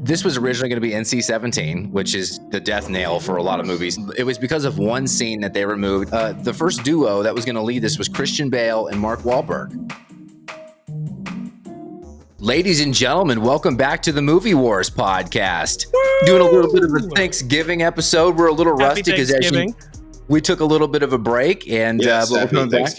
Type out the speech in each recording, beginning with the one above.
This was originally going to be NC-17, which is the death nail for a lot of movies. It was because of one scene that they removed. The first duo that was going to lead this was Christian Bale and Mark Wahlberg. Ladies and gentlemen, welcome back to the Movie Wars podcast. Woo! Doing a little bit of a Thanksgiving episode. We're a little rusty because we took a little bit of a break, and but we're coming back.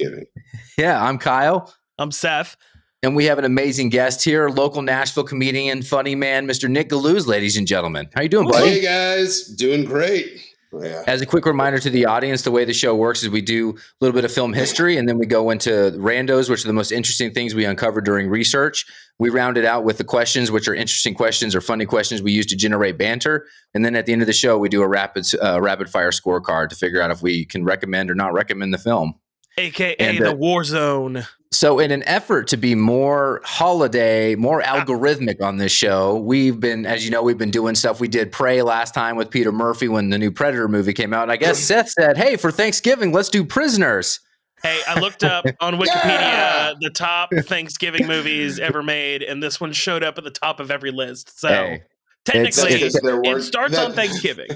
Yeah, I'm Kyle. I'm Seth. And we have an amazing guest here, local Nashville comedian, funny man, Mr. Nick Galuzzo, ladies and gentlemen. How you doing, buddy? Hey, guys. Doing great. Yeah. As a quick reminder to the audience, the way the show works is we do a little bit of film history, and then we go into randos, which are the most interesting things we uncover during research. We round it out with the questions, which are interesting questions or funny questions we use to generate banter. And then at the end of the show, we do a rapid fire scorecard to figure out if we can recommend or not recommend the film. AKA the War Zone. So in an effort to be more holiday, more algorithmic on this show, we've been, as you know, we've been doing stuff. We did Prey last time with Peter Murphy when the new Predator movie came out. And I guess Seth said, hey, for Thanksgiving, let's do Prisoners. Hey, I looked up on Wikipedia the top Thanksgiving movies ever made, and this one showed up at the top of every list. So technically, it starts on Thanksgiving.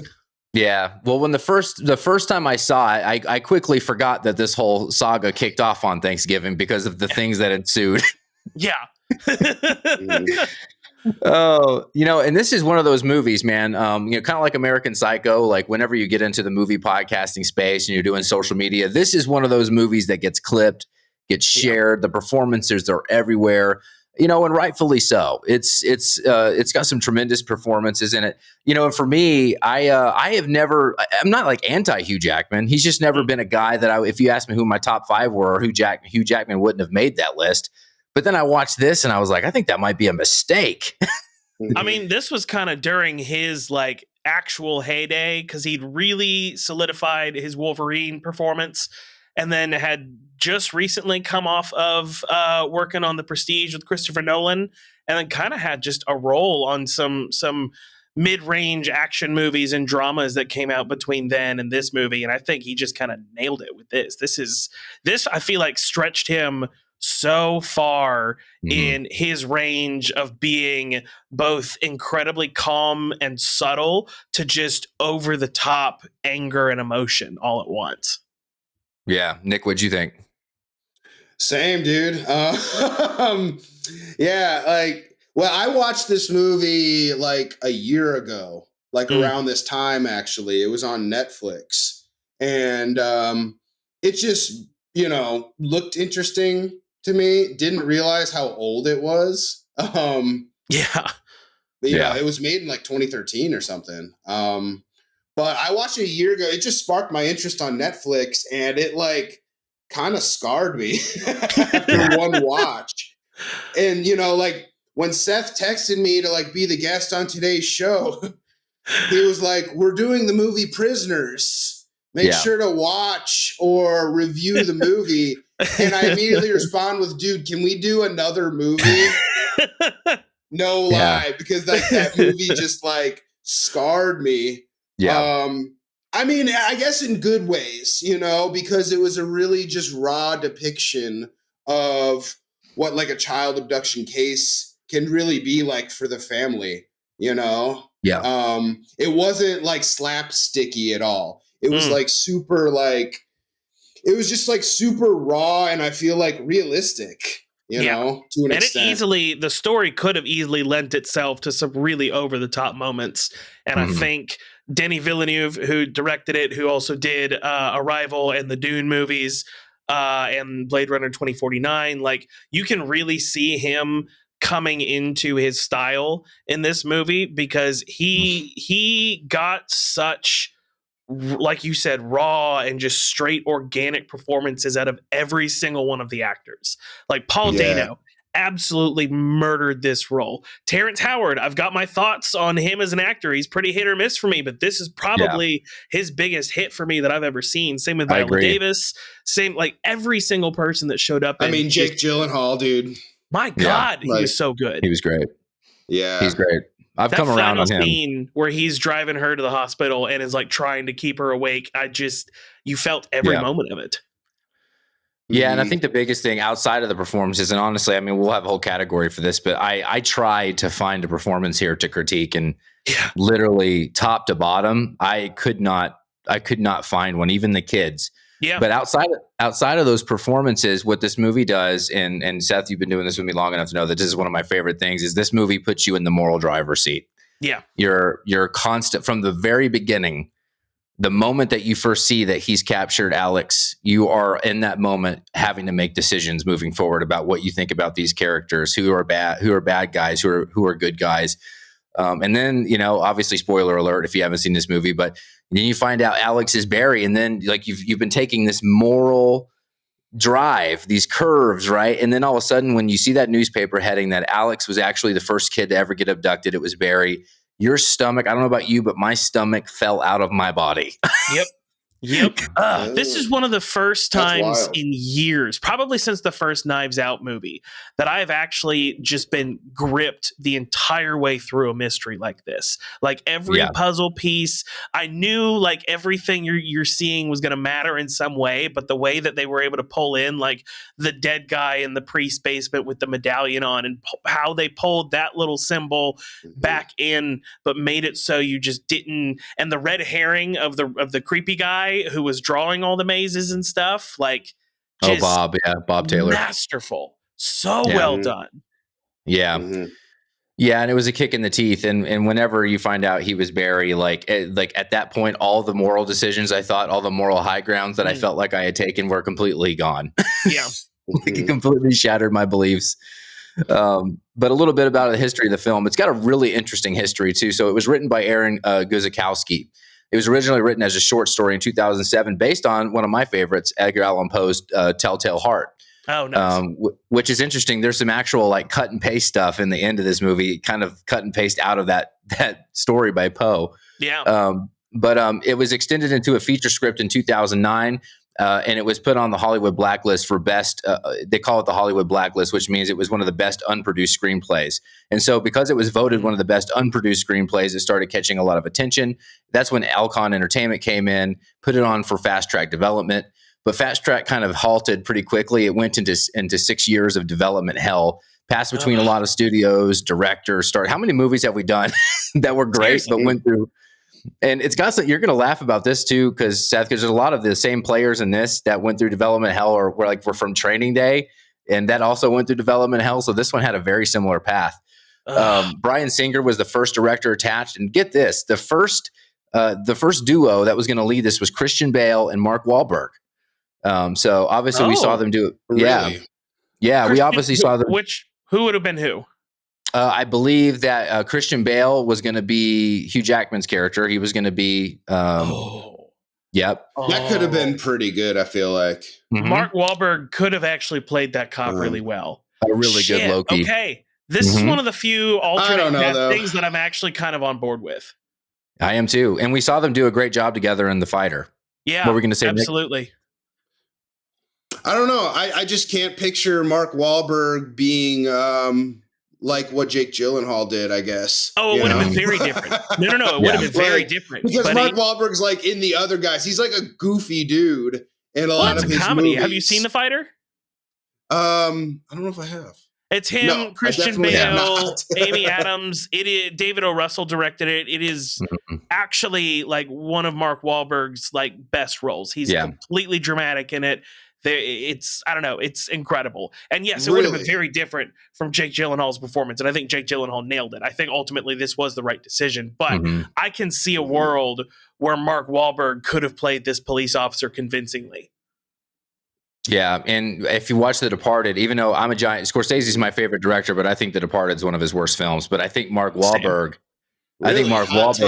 Yeah. Well, when the first time I saw it, I quickly forgot that this whole saga kicked off on Thanksgiving because of the things that ensued. Yeah. Oh, and this is one of those movies, man, kind of like American Psycho, like whenever you get into the movie podcasting space and you're doing social media, this is one of those movies that gets clipped, gets shared. The performances are everywhere. And rightfully so. It's got some tremendous performances in it. And for me, I'm not like anti Hugh Jackman. He's just never been a guy that if you asked me who my top 5 were, or Hugh Jackman wouldn't have made that list. But then I watched this and I was like, I think that might be a mistake. I mean, this was kind of during his like actual heyday because he'd really solidified his Wolverine performance. And then had just recently come off of working on The Prestige with Christopher Nolan, and then kind of had just a role on some mid-range action movies and dramas that came out between then and this movie. And I think he just kind of nailed it with this. This I feel like stretched him so far in his range of being both incredibly calm and subtle to just over the top anger and emotion all at once. Yeah. Nick, what'd you think? Same, dude. I watched this movie like a year ago, like around this time, actually. It was on Netflix. And it just, looked interesting to me. Didn't realize how old it was. It was made in like 2013 or something. But I watched it a year ago. It just sparked my interest on Netflix, and it like kind of scarred me after one watch. And when Seth texted me to like be the guest on today's show, he was like, "We're doing the movie Prisoners. Make sure to watch or review the movie." And I immediately respond with, "Dude, can we do another movie?" No lie, because like that movie just like scarred me. Yeah. I mean, I guess in good ways, because it was a really just raw depiction of what like a child abduction case can really be like for the family, Yeah. It wasn't like slapsticky at all. It was like super like, it was just like super raw and I feel like realistic. To an extent. The story could have easily lent itself to some really over the top moments. And I think Denis Villeneuve, who directed it, who also did Arrival and the Dune movies and Blade Runner 2049, like you can really see him coming into his style in this movie because he got such, like you said, raw and just straight organic performances out of every single one of the actors. Like Paul Dano absolutely murdered this role. Terrence Howard, I've got my thoughts on him as an actor. He's pretty hit or miss for me, but this is probably his biggest hit for me that I've ever seen. Same with Viola Davis. Same, like every single person that showed up. Jake Gyllenhaal, dude. My God, he was so good. He was great. Yeah. He's great. I've come around on him. That scene where he's driving her to the hospital and is like trying to keep her awake. You felt every moment of it. Yeah, and I think the biggest thing outside of the performances, and honestly, I mean, we'll have a whole category for this, but I tried to find a performance here to critique, and literally top to bottom, I could not find one, even the kids. Yeah. But outside of those performances, what this movie does, and Seth, you've been doing this with me long enough to know that this is one of my favorite things, is this movie puts you in the moral driver's seat. Yeah. You're constant from the very beginning. The moment that you first see that he's captured Alex, you are in that moment having to make decisions moving forward about what you think about these characters, who are bad guys, who are good guys. And then, obviously spoiler alert if you haven't seen this movie, but then you find out Alex is Barry. And then like you've been taking this moral drive, these curves, right? And then all of a sudden, when you see that newspaper heading that Alex was actually the first kid to ever get abducted, it was Barry. Your stomach, I don't know about you, but my stomach fell out of my body. Yep. This is one of the first times in years, probably since the first Knives Out movie, that I've actually just been gripped the entire way through a mystery like this. Like every puzzle piece, I knew like everything you're seeing was going to matter in some way, but the way that they were able to pull in like the dead guy in the priest basement with the medallion on, and how they pulled that little symbol back in, but made it so you just didn't. And the red herring of the creepy guy who was drawing all the mazes and stuff, like Bob Taylor, masterful, well done. And it was a kick in the teeth, and whenever you find out he was Barry, like at that point, all the moral decisions I thought, all the moral high grounds that I felt like I had taken were completely gone. It completely shattered my beliefs. But a little bit about the history of the film. It's got a really interesting history too. So it was written by Aaron Guzikowski. It was originally written as a short story in 2007, based on one of my favorites, Edgar Allan Poe's Telltale Heart. Oh, nice. Which is interesting. There's some actual like cut and paste stuff in the end of this movie, kind of cut and paste out of that story by Poe. Yeah. But it was extended into a feature script in 2009. And it was put on the Hollywood blacklist for best. They call it the Hollywood blacklist, which means it was one of the best unproduced screenplays. And so because it was voted one of the best unproduced screenplays, it started catching a lot of attention. That's when Alcon Entertainment came in, put it on for fast track development. But fast track kind of halted pretty quickly. It went into 6 years of development hell, passed between a lot of studios, directors. How many movies have we done that were great, but went through? And it's got some, you're going to laugh about this too, Seth, because there's a lot of the same players in this that went through development hell, or were from Training Day, and that also went through development hell. So this one had a very similar path. Bryan Singer was the first director attached, and get this: the first duo that was going to lead this was Christian Bale and Mark Wahlberg. So obviously we saw them do it. Really? Yeah, we obviously saw them. Who would have been who? I believe that Christian Bale was going to be Hugh Jackman's character. He was going to be, yep. That could have been pretty good, I feel like. Mark Wahlberg could have actually played that cop really well. A really good Loki. Okay. This is one of the few alternate things that I'm actually kind of on board with. I am too. And we saw them do a great job together in The Fighter. Yeah. What were we going to say, absolutely. Nick? I don't know. I just can't picture Mark Wahlberg being like what Jake Gyllenhaal did, I guess. Oh, it would have been very different. No. It would have been very different. Because Mark Wahlberg's like in the other guys. He's like a goofy dude in a lot of his comedy. movies. Have you seen The Fighter? I don't know if I have. It's him, Christian Bale, Amy Adams. David O. Russell directed it. It is actually like one of Mark Wahlberg's like best roles. He's completely dramatic in it. It's incredible. And yes, it would have been very different from Jake Gyllenhaal's performance. And I think Jake Gyllenhaal nailed it. I think ultimately this was the right decision. But I can see a world where Mark Wahlberg could have played this police officer convincingly. Yeah, and if you watch The Departed, even though I'm a giant, Scorsese's my favorite director, but I think The Departed is one of his worst films. But I think Mark Wahlberg, I think Mark Wahlberg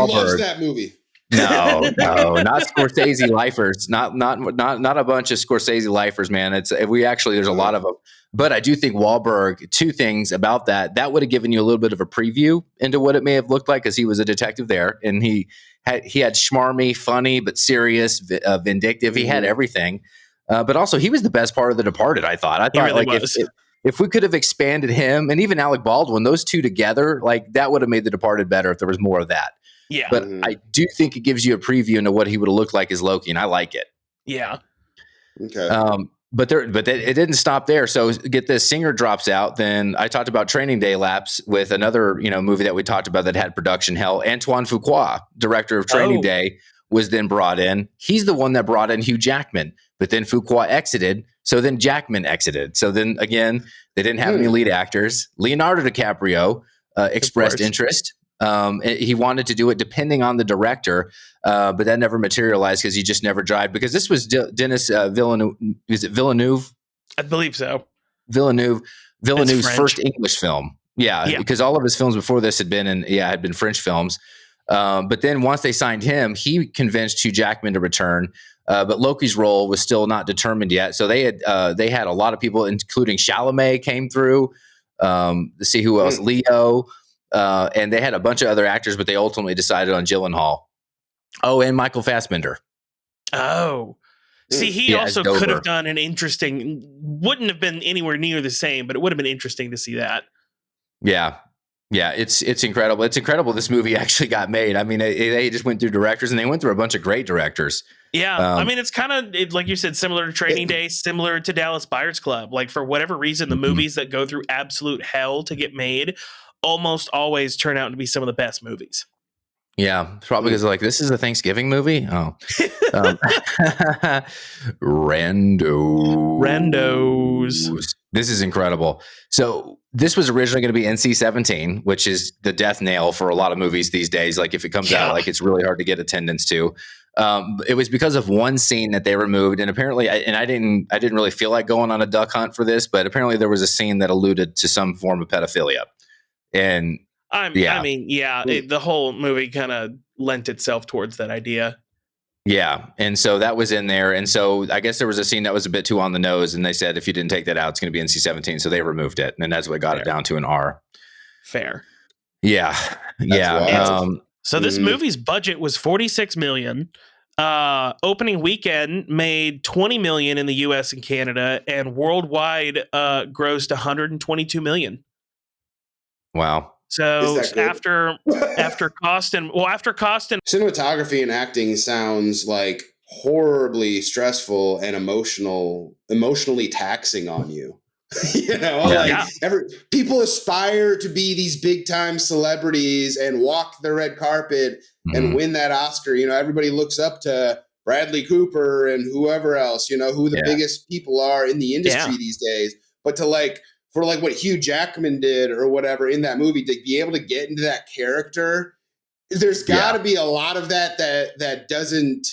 loves that movie. No, not Scorsese lifers, not a bunch of Scorsese lifers, man. There's a lot of them. But I do think Wahlberg, two things about that would have given you a little bit of a preview into what it may have looked like, because he was a detective there, and he had schmarmy, funny, but serious, vindictive. He had everything. But also he was the best part of The Departed, I thought. Really if we could have expanded him, and even Alec Baldwin, those two together, like that would have made The Departed better if there was more of that. Yeah. But I do think it gives you a preview into what he would have looked like as Loki, and I like it. Yeah. Okay. But it didn't stop there. So get this, Singer drops out. Then I talked about Training Day lapse with another, movie that we talked about that had production hell. Antoine Fuqua, director of Training Day, was then brought in. He's the one that brought in Hugh Jackman, but then Fuqua exited. So then Jackman exited. So then again, they didn't have any lead actors. Leonardo DiCaprio expressed interest. He wanted to do it depending on the director, but that never materialized because he just never jived. Because this was Denis Villeneuve. Is it Villeneuve? I believe so. Villeneuve's first English film. Yeah, because all of his films before this had been French films. But then once they signed him, he convinced Hugh Jackman to return. But Loki's role was still not determined yet. So they had a lot of people, including Chalamet, came through. To see who else, Leo. And they had a bunch of other actors, but they ultimately decided on Gyllenhaal. Oh, and Michael Fassbender. Oh. See, he also could have done an interesting, wouldn't have been anywhere near the same, but it would have been interesting to see that. Yeah. Yeah, it's incredible. It's incredible this movie actually got made. I mean, they just went through directors, and they went through a bunch of great directors. Yeah, I mean, it's kind of, like you said, similar to Training Day, similar to Dallas Buyers Club. Like, for whatever reason, the movies that go through absolute hell to get made almost always turn out to be some of the best movies. Yeah, probably because this is a Thanksgiving movie. Oh, Randos. This is incredible. So this was originally going to be NC-17, which is the death nail for a lot of movies these days. Like if it comes out, it's really hard to get attendance to. It was because of one scene that they removed, and apparently, I didn't really feel like going on a duck hunt for this, but apparently there was a scene that alluded to some form of pedophilia, and. The whole movie kind of lent itself towards that idea. Yeah. And so that was in there. And so I guess there was a scene that was a bit too on the nose. And they said, if you didn't take that out, it's going to be NC-17. So they removed it. And that's what got it down to an R. Fair. Yeah. So this movie's budget was $46 million. Opening weekend made $20 million in the US and Canada, and worldwide grossed $122 million. Wow. So after cost and cinematography and acting sounds like horribly stressful and emotionally taxing on you. People aspire to be these big time celebrities and walk the red carpet and win that Oscar. Everybody looks up to Bradley Cooper and whoever else, who the biggest people are in the industry these days. But for what Hugh Jackman did or whatever in that movie, to be able to get into that character, there's got to be a lot of that doesn't,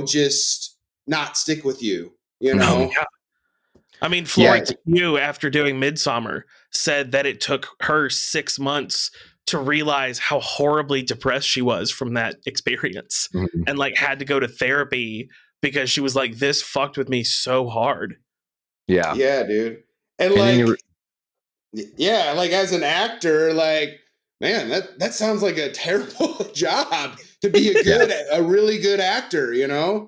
just not stick with you, Yeah. I mean, Florence Pugh, after doing Midsommar, said that it took her 6 months to realize how horribly depressed she was from that experience, and had to go to therapy because she was like, this fucked with me so hard. Yeah. Yeah, dude. And as an actor, man, that sounds like a terrible job to be a really good actor, Yeah,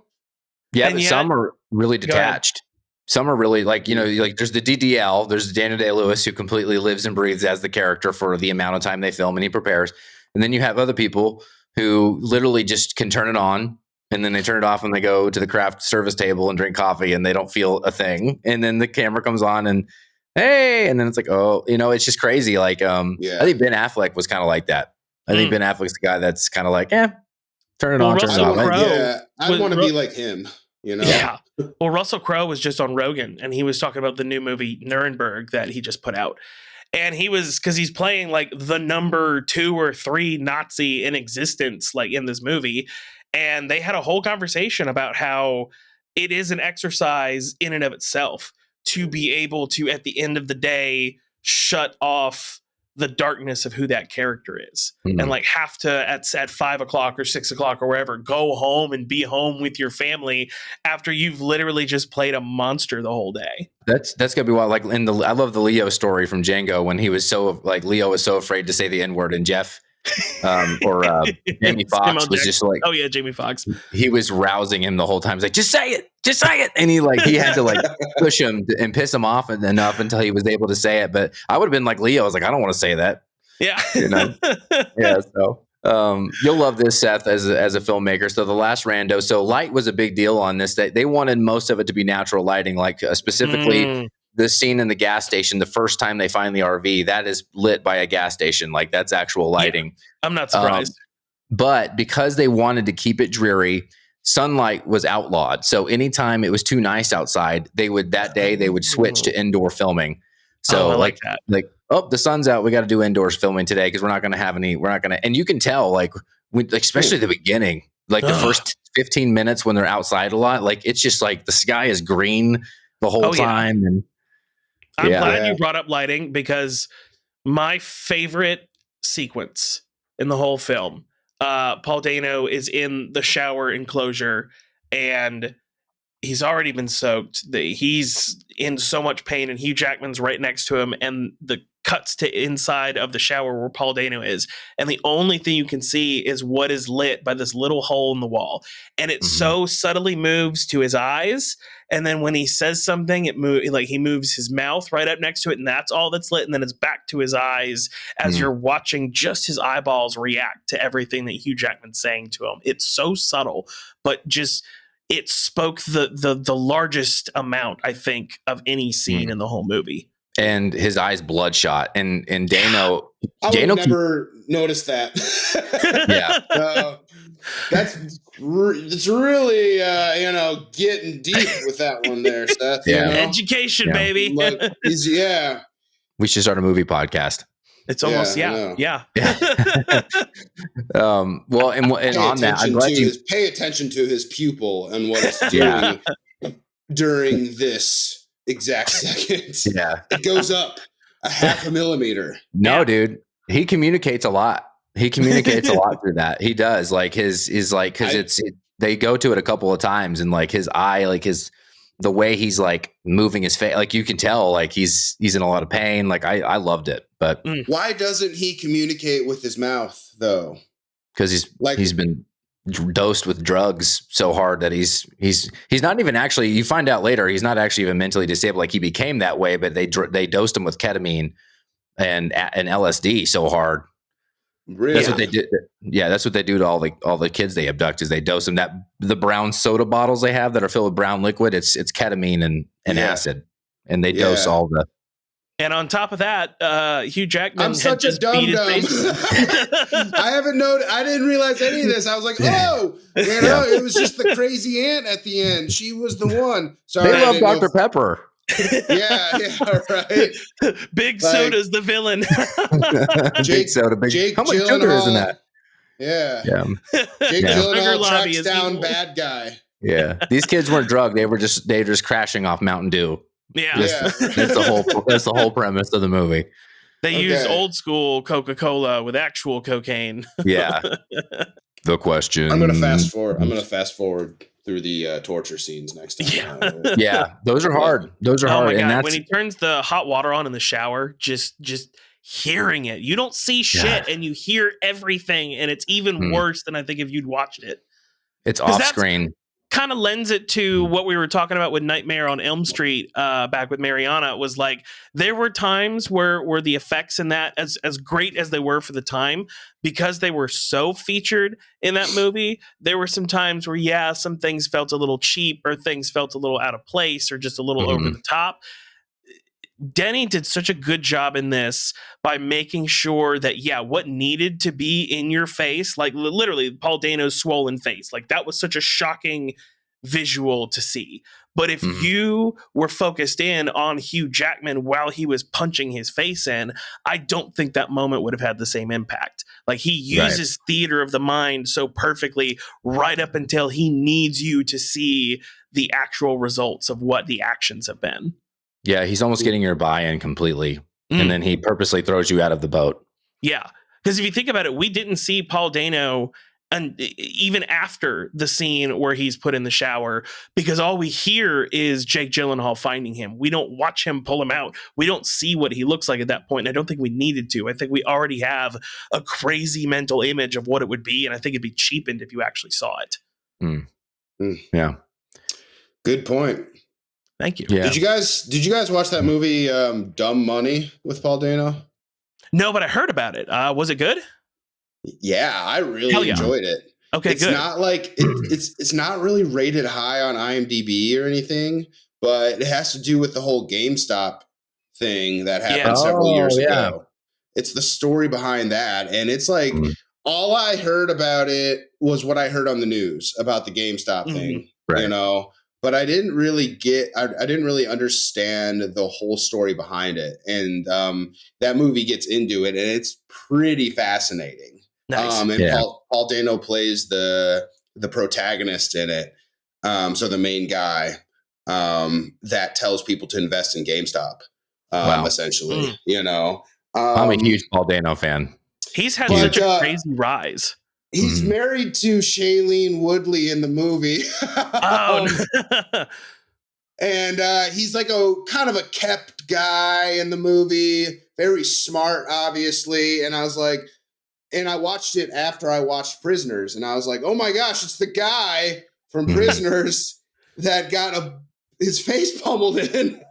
but some are really detached. Some are really there's the DDL, there's Daniel Day-Lewis, who completely lives and breathes as the character for the amount of time they film, and he prepares. And then you have other people who literally just can turn it on, and then they turn it off and they go to the craft service table and drink coffee, and they don't feel a thing. And then the camera comes on and hey, and then it's like, oh, it's just crazy. I think Ben Affleck was kind of like that. I think Ben Affleck's the guy that's kind of like, turn it on, turn it off. I want to be like him, Yeah. Well, Russell Crowe was just on Rogan, and he was talking about the new movie Nuremberg that he just put out. And because he's playing the number 2 or 3 Nazi in existence, in this movie. And they had a whole conversation about how it is an exercise in and of itself to be able to, at the end of the day, shut off the darkness of who that character is, and have to at 5 o'clock or 6 o'clock or wherever, go home and be home with your family after you've literally just played a monster the whole day. That's gonna be wild. I love the Leo story from Django, when he was so Leo was so afraid to say the N-word, and Jeff Jamie Foxx was just Jamie Foxx. He was rousing him the whole time. He's like, just say it. And he had to push him and piss him off enough until he was able to say it. But I would have been like Leo. I was like, I don't want to say that. Yeah. Yeah. So You'll love this, Seth, as a filmmaker. So the last rando. So light was a big deal on this. They wanted most of it to be natural lighting, like specifically the scene in the gas station. The first time they find the RV, that is lit by a gas station. Like that's actual lighting. Yeah, I'm not surprised. But because they wanted to keep it dreary, sunlight was outlawed. So anytime it was too nice outside, they would switch to indoor filming. So I like that. The sun's out. We got to do indoors filming today because we're not going to. And you can tell, especially the beginning, like the first 15 minutes when they're outside a lot, like it's just like the sky is green the whole time. And I'm glad you brought up lighting because my favorite sequence in the whole film, Paul Dano is in the shower enclosure and he's already been soaked. He's in so much pain, and Hugh Jackman's right next to him, and the cuts to inside of the shower where Paul Dano is, and the only thing you can see is what is lit by this little hole in the wall, and it so subtly moves to his eyes, and then when he says something, he moves his mouth right up next to it, and that's all that's lit, and then it's back to his eyes as you're watching just his eyeballs react to everything that Hugh Jackman's saying to him. It's so subtle, but just it spoke the largest amount, I think, of any scene in the whole movie. And his eyes bloodshot. And Dano, I would never noticed that. It's really getting deep with that one there, Seth. Education, baby. We should start a movie podcast. It's almost Well, and on that, I'm glad pay attention to his pupil and what it's doing during this exact second. Yeah, it goes up a half a millimeter. No, dude, he communicates a lot. He communicates a lot through that. He does. Like they go to it a couple of times, and like his eye, the way he's like moving his face, like you can tell, like he's in a lot of pain. Like I loved it, but why doesn't he communicate with his mouth though? Because he's been dosed with drugs so hard that he's not even actually. You find out later he's not actually even mentally disabled. Like he became that way, but they dosed him with ketamine and LSD so hard. Really? That's what they did. Yeah, that's what they do to all the kids they abduct. Is they dose them the brown soda bottles they have that are filled with brown liquid. It's ketamine and acid, and they dose all the. And on top of that, Hugh Jackman. I'm such a dum dum. I didn't realize any of this. I was like, it was just the crazy aunt at the end. She was the one. Sorry, they love Dr. Pepper. Right. Big Soda's the villain. Jake how much sugar is in that? Yeah. Jake Gyllenhaal tracks down bad guy. Yeah, these kids weren't drugged. They were just crashing off Mountain Dew. That's the whole premise of the movie. They use old school Coca-Cola with actual cocaine. Yeah. The question. I'm gonna fast forward through the torture scenes next time. Yeah, those are hard. Those are hard. My God. When he turns the hot water on in the shower, just hearing it, you don't see shit and you hear everything, and it's even worse than I think if you'd watched it. It's off screen. Kind of lends it to what we were talking about with Nightmare on Elm Street back with Mariana. Was like there were times where the effects in that, as great as they were for the time, because they were so featured in that movie, there were some times where some things felt a little cheap or things felt a little out of place or just a little over the top. Denny did such a good job in this by making sure that, what needed to be in your face, like literally Paul Dano's swollen face, like that was such a shocking visual to see. But if you were focused in on Hugh Jackman while he was punching his face in, I don't think that moment would have had the same impact. Like he uses theater of the mind so perfectly right up until he needs you to see the actual results of what the actions have been. Yeah, he's almost getting your buy-in completely, and then he purposely throws you out of the boat. Yeah, because if you think about it, we didn't see Paul Dano even after the scene where he's put in the shower, because all we hear is Jake Gyllenhaal finding him. We don't watch him pull him out. We don't see what he looks like at that point, and I don't think we needed to. I think we already have a crazy mental image of what it would be, and I think it'd be cheapened if you actually saw it. Yeah. Good point. Thank you. Yeah. Did you guys watch that movie Dumb Money with Paul Dano? No, but I heard about it. Was it good? Yeah, I really enjoyed it. Okay, it's good. Not like it's not really rated high on IMDb or anything, but it has to do with the whole GameStop thing that happened several years ago. It's the story behind that, and it's like all I heard about it was what I heard on the news about the GameStop thing, right. you know. But I didn't really I didn't really understand the whole story behind it, and that movie gets into it, and it's pretty fascinating. Nice. And Paul Dano plays the protagonist in it. So the main guy that tells people to invest in GameStop, essentially, you know. I'm a huge Paul Dano fan. He's had such a crazy rise. He's married to Shailene Woodley in the movie. And he's like a kind of a kept guy in the movie, very smart, obviously. And I was like, and I watched it after I watched Prisoners, and I was like, oh my gosh, it's the guy from Prisoners that got his face pummeled in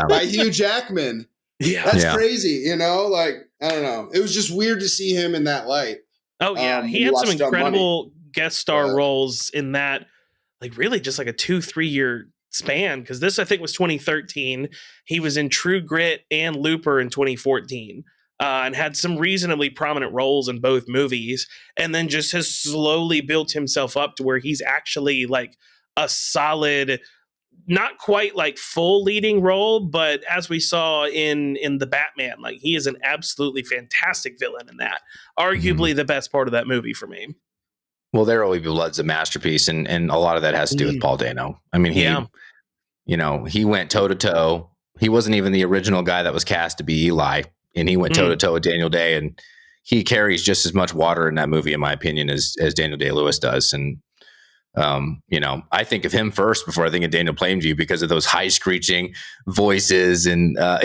by Hugh Jackman. Yeah. That's crazy, you know? Like, I don't know. It was just weird to see him in that light. Oh, yeah. He had some incredible guest star roles in that, like, really just like a 2-3 year span. Because this, I think, was 2013. He was in True Grit and Looper in 2014. And had some reasonably prominent roles in both movies, and then just has slowly built himself up to where he's actually like a solid, not quite like full leading role, but as we saw in the Batman, like he is an absolutely fantastic villain in that. Arguably the best part of that movie for me. Well, There Will Be Blood's a masterpiece, and a lot of that has to do with Paul Dano. I mean, he went toe to toe. He wasn't even the original guy that was cast to be Eli. And he went toe to toe with Daniel Day, and he carries just as much water in that movie, in my opinion, as Daniel Day-Lewis does. And you know, I think of him first before I think of Daniel Plainview because of those high screeching voices, and know.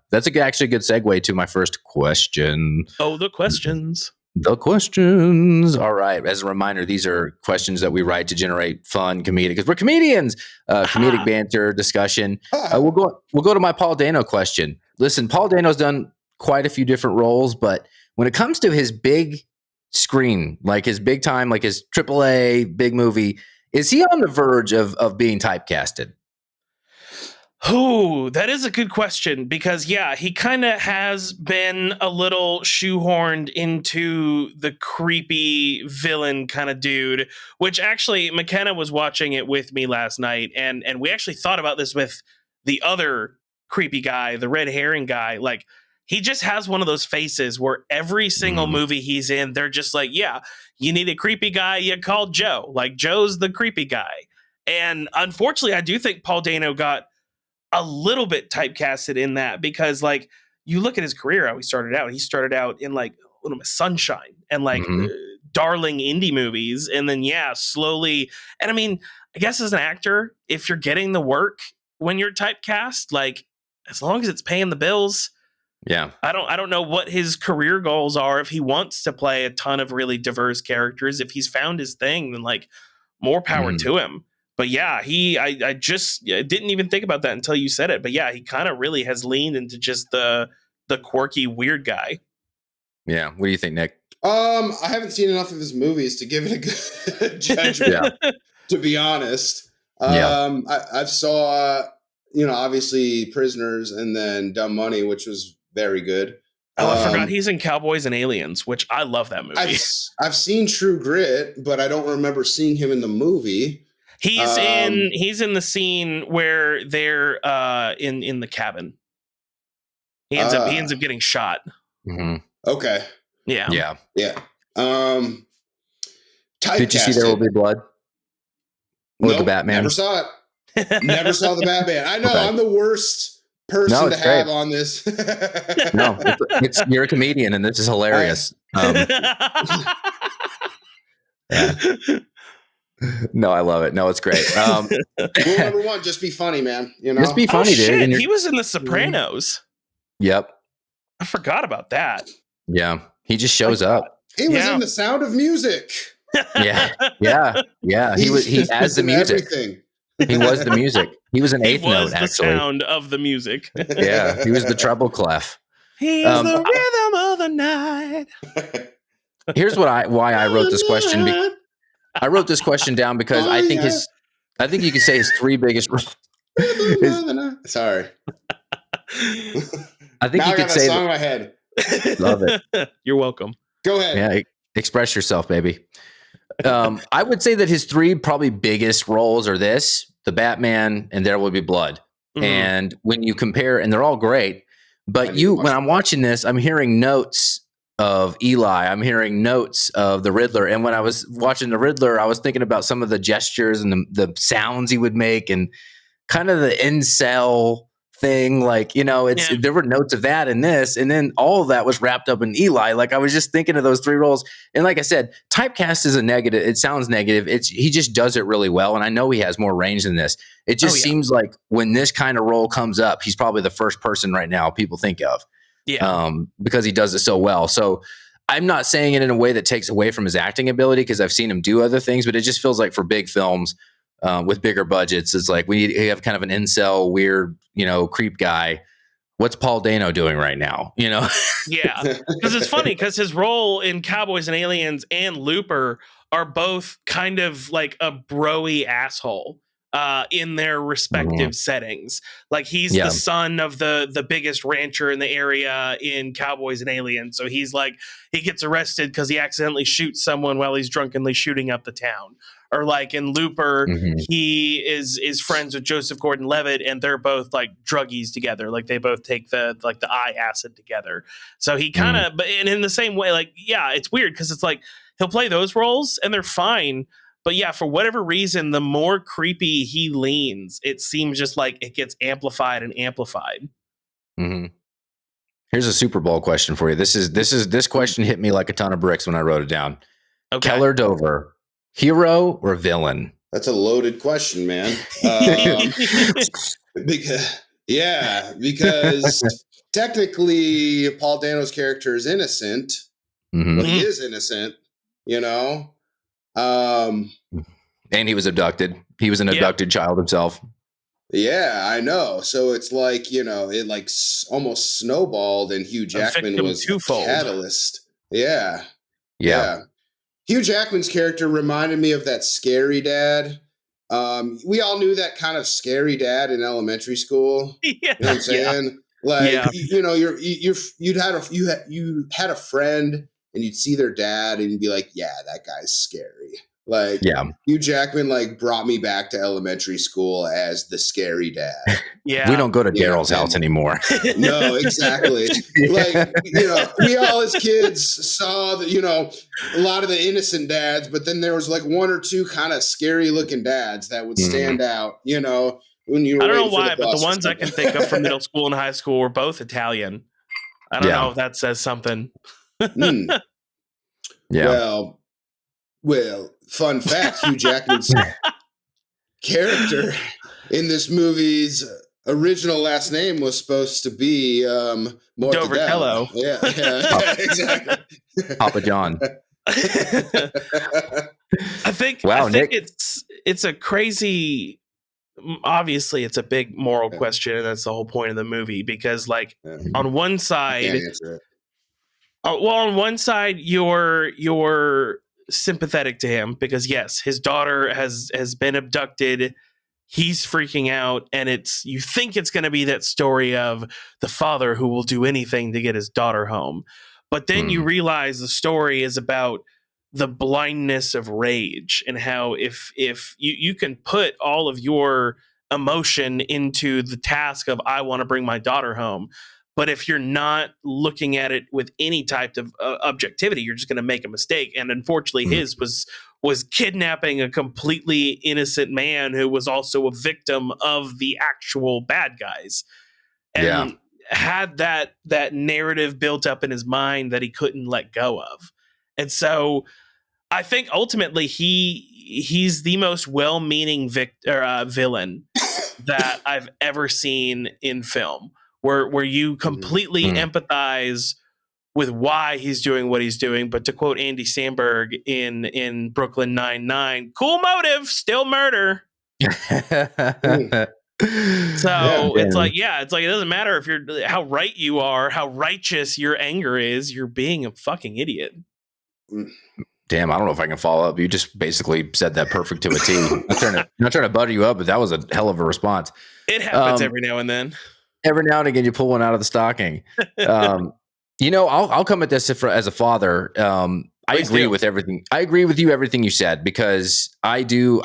That's actually a good segue to my first question. Oh, the questions. The questions. All right. As a reminder, these are questions that we write to generate fun, comedic, because we're comedians. Comedic banter, discussion. We'll go to my Paul Dano question. Listen, Paul Dano's done quite a few different roles, but when it comes to his big screen, like his big time, like his AAA big movie, is he on the verge of being typecasted? Oh, that is a good question because, he kind of has been a little shoehorned into the creepy villain kind of dude, which actually McKenna was watching it with me last night. And we actually thought about this with the other creepy guy, the red herring guy. Like, he just has one of those faces where every single movie he's in, they're just like, yeah, you need a creepy guy, you call Joe. Like, Joe's the creepy guy. And unfortunately, I do think Paul Dano got a little bit typecasted in that because, like, you look at his career, how he started out in like Little Miss Sunshine and like darling indie movies, and then slowly. And I mean, I guess as an actor, if you're getting the work when you're typecast, like, as long as it's paying the bills, I don't know what his career goals are. If he wants to play a ton of really diverse characters, if he's found his thing, then like more power to him. But I just didn't even think about that until you said it. But he kind of really has leaned into just the quirky, weird guy. Yeah. What do you think, Nick? I haven't seen enough of his movies to give it a good judgment, to be honest. I've saw, obviously Prisoners and then Dumb Money, which was very good. Oh, I forgot he's in Cowboys and Aliens, which I love that movie. I've seen True Grit, but I don't remember seeing him in the movie. He's in the scene where they're in the cabin. He ends up getting shot. Okay. Yeah. Did you see There Will Be Blood? Or the Batman? Never saw it. Never saw the Batman. I know I'm the worst person to have on this. No, you're a comedian, and this is hilarious. No, I love it. No, it's great. Rule number one, just be funny, man. Just be funny, dude. He was in The Sopranos. Yep. I forgot about that. Yeah. He just shows up. He was in The Sound of Music. Yeah. He adds the music. Everything. He was the music. He was an eighth note, actually. The sound of the music. Yeah. He was the treble clef. He's the rhythm night. Here's why I wrote this question. I wrote this question down because I think you could say his three biggest roles. Sorry. I think now you I could got say that song in my head. Love it. You're welcome. Go ahead. Yeah, express yourself, baby. I would say that his three probably biggest roles are the Batman, and There Will Be Blood. Mhm. And when you compare, and they're all great, but when I'm watching this, I'm hearing notes of Eli. I'm hearing notes of the Riddler. And when I was watching the Riddler, I was thinking about some of the gestures and the sounds he would make and kind of the incel thing. Like, there were notes of that in this. And then all of that was wrapped up in Eli. Like, I was just thinking of those three roles. And like I said, typecast is a negative. It sounds negative. He just does it really well. And I know he has more range than this. It just seems like when this kind of role comes up, he's probably the first person right now people think of. Yeah. Because he does it so well. So I'm not saying it in a way that takes away from his acting ability, because I've seen him do other things, but it just feels like for big films with bigger budgets, it's like we have kind of an incel, weird, creep guy. What's Paul Dano doing right now? Yeah. Because it's funny because his role in Cowboys and Aliens and Looper are both kind of like a bro-y asshole. In their respective settings. Like he's the son of the biggest rancher in the area in Cowboys and Aliens. So he's like, he gets arrested because he accidentally shoots someone while he's drunkenly shooting up the town. Or like in Looper, he is friends with Joseph Gordon-Levitt, and they're both like druggies together. Like they both take the eye acid together. So he kind of, but and in the same way, like, it's weird because it's like he'll play those roles and they're fine. But yeah, for whatever reason, the more creepy he leans, it seems just like it gets amplified and amplified. Mm-hmm. Here's a Super Bowl question for you. This question hit me like a ton of bricks when I wrote it down. Okay. Keller Dover, hero or villain? That's a loaded question, man. Because technically Paul Dano's character is innocent. Well, he is innocent, and he was abducted. He was an abducted child himself. Yeah, I know. So it's like, it like almost snowballed, and Hugh Jackman was a catalyst. Yeah. Hugh Jackman's character reminded me of that scary dad. We all knew that kind of scary dad in elementary school. You know what I'm saying? Like, you had a friend and you'd see their dad and you'd be like, yeah, that guy's scary. Like, Hugh Jackman like brought me back to elementary school as the scary dad. Yeah, we don't go to Daryl's house anymore. No, exactly. Like, we all as kids saw that, a lot of the innocent dads, but then there was like one or two kind of scary looking dads that would stand out. When you were I don't know why, but the ones I can think of from middle school and high school were both Italian. I don't know if that says something. Yeah. Well, fun fact, Hugh Jackman's character in this movie's original last name was supposed to be Dovertello. Yeah, exactly. Papa John. I think it's a crazy, obviously it's a big moral question, and that's the whole point of the movie, because like on one side, you're sympathetic to him because yes, his daughter has been abducted. He's freaking out, and you think it's going to be that story of the father who will do anything to get his daughter home. But then you realize the story is about the blindness of rage, and how if you can put all of your emotion into the task of, I want to bring my daughter home. But if you're not looking at it with any type of objectivity, you're just going to make a mistake. And unfortunately, his was kidnapping a completely innocent man who was also a victim of the actual bad guys, and had that narrative built up in his mind that he couldn't let go of. And so I think ultimately he's the most well-meaning villain that I've ever seen in film. Where you completely empathize with why he's doing what he's doing. But to quote Andy Samberg in Brooklyn Nine-Nine, cool motive, still murder. So Yeah, it's like it doesn't matter if you're how right you are, how righteous your anger is. You're being a fucking idiot. Damn, I don't know if I can follow up. You just basically said that perfect to a T. I'm not trying to butter you up, but that was a hell of a response. It happens every now and then. Every now and again, you pull one out of the stocking. I'll come at this as a father. I agree with everything. I agree with you, everything you said, because I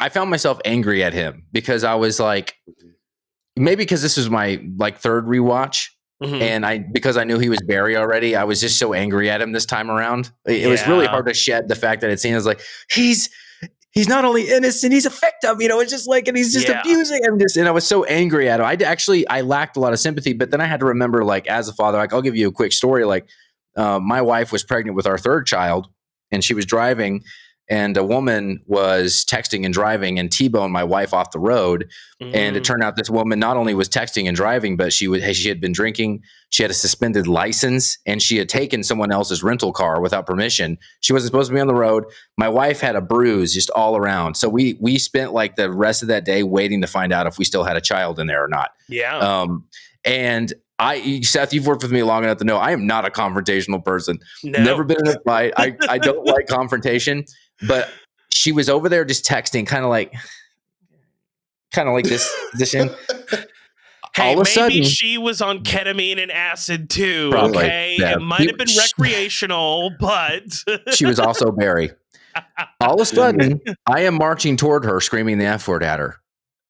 found myself angry at him because I was like, maybe because this was my third rewatch. Mm-hmm. And because I knew he was Barry already, I was just so angry at him this time around. It was really hard to shed the fact that it seems like he's not only innocent, he's a victim. It's just like, and he's just abusing him. And I was so angry at him. I lacked a lot of sympathy, but then I had to remember, as a father, I'll give you a quick story. My wife was pregnant with our third child, and she was driving, and a woman was texting and driving and T-boned my wife off the road. Mm. And it turned out this woman not only was texting and driving, but she had been drinking. She had a suspended license, and she had taken someone else's rental car without permission. She wasn't supposed to be on the road. My wife had a bruise just all around. So we spent the rest of that day waiting to find out if we still had a child in there or not. Yeah. And Seth, you've worked with me long enough to know I am not a confrontational person. No. Never been in a fight. I don't like confrontation. But she was over there just texting, kind of like this thing. Hey, maybe sudden, she was on ketamine and acid too. Probably, okay, yeah. It might have been recreational, but she was also Barry. All of a sudden, I am marching toward her, screaming the F word at her.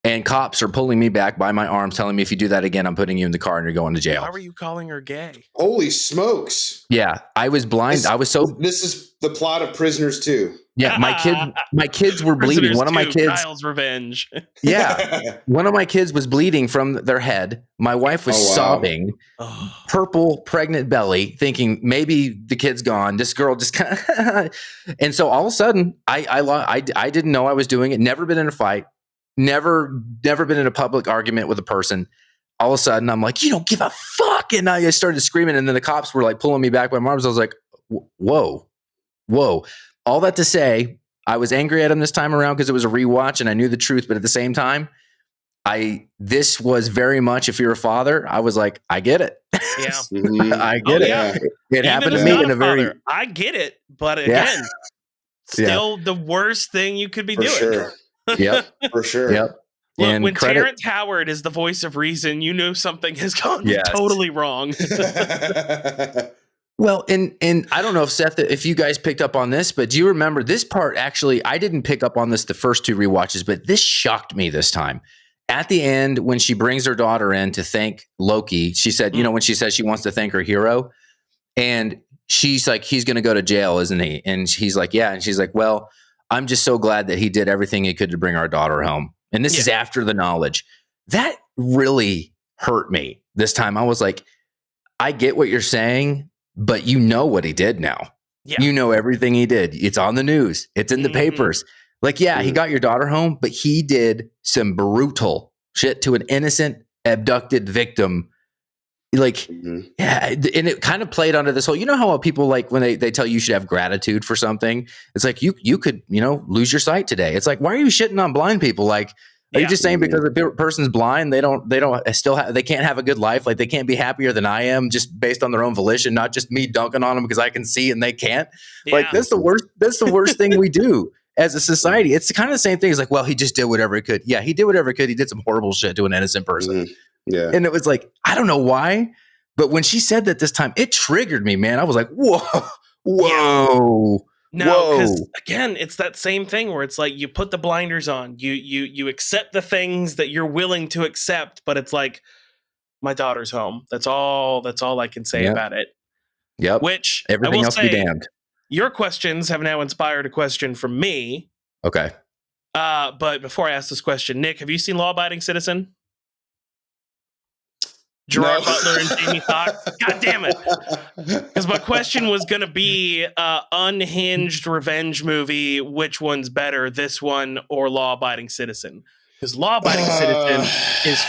And cops are pulling me back by my arms, telling me if you do that again, I'm putting you in the car and you're going to jail. Why were you calling her gay? Holy smokes. Yeah, I was blind. This is the plot of Prisoners 2. Yeah, my kids were bleeding. One of my kids, Kyle's revenge. Yeah, one of my kids was bleeding from their head. My wife was sobbing, purple, pregnant belly, thinking maybe the kid's gone. This girl just kind of, and so all of a sudden, I didn't know I was doing it. Never been in a fight. Never been in a public argument with a person. All of a sudden, I'm like, you don't give a fuck. And I started screaming. And then the cops were pulling me back by my arms. I was like, whoa. All that to say, I was angry at him this time around because it was a rewatch and I knew the truth. But at the same time, this was very much, if you're a father, I was like, I get it. Yeah. I get it. Yeah. It happened to me in a very. I get it. But again, still the worst thing you could be doing. Sure. Yep. For sure. Yep. Look, and when Terrence Howard is the voice of reason, you know something has gone totally wrong. Well, and I don't know if you guys picked up on this, but do you remember this part? Actually, I didn't pick up on this the first two rewatches, but this shocked me this time. At the end, when she brings her daughter in to thank Loki, she said, when she says she wants to thank her hero, and she's like, he's going to go to jail, isn't he? And he's like, yeah. And she's like, well, I'm just so glad that he did everything he could to bring our daughter home. And this is after the knowledge. That really hurt me this time. I was like, I get what you're saying, but you know what he did now. Yeah. You know everything he did. It's on the news. It's in the papers. He got your daughter home, but he did some brutal shit to an innocent abducted victim. And it kind of played under this whole, how people when they tell you should have gratitude for something, it's like you could, lose your sight today. It's like, why are you shitting on blind people? Are you just saying because a person's blind, they can't have a good life? They can't be happier than I am just based on their own volition, not just me dunking on them because I can see and they can't. Yeah. That's the worst thing we do as a society. It's kind of the same thing. It's well, he just did whatever he could. Yeah, he did whatever he could. He did some horrible shit to an innocent person. Yeah. And it was I don't know why, but when she said that this time, it triggered me, man. I was like, whoa. No, because again, it's that same thing where it's you put the blinders on, you accept the things that you're willing to accept, but it's my daughter's home. That's all I can say about it. Yep. Which everything else be damned. Your questions have now inspired a question from me. Okay. But before I ask this question, Nick, have you seen Law Abiding Citizen? Gerard Butler and Jamie Foxx. God damn it. Because my question was going to be unhinged revenge movie. Which one's better, this one or Law Abiding Citizen? Because Law Abiding Citizen is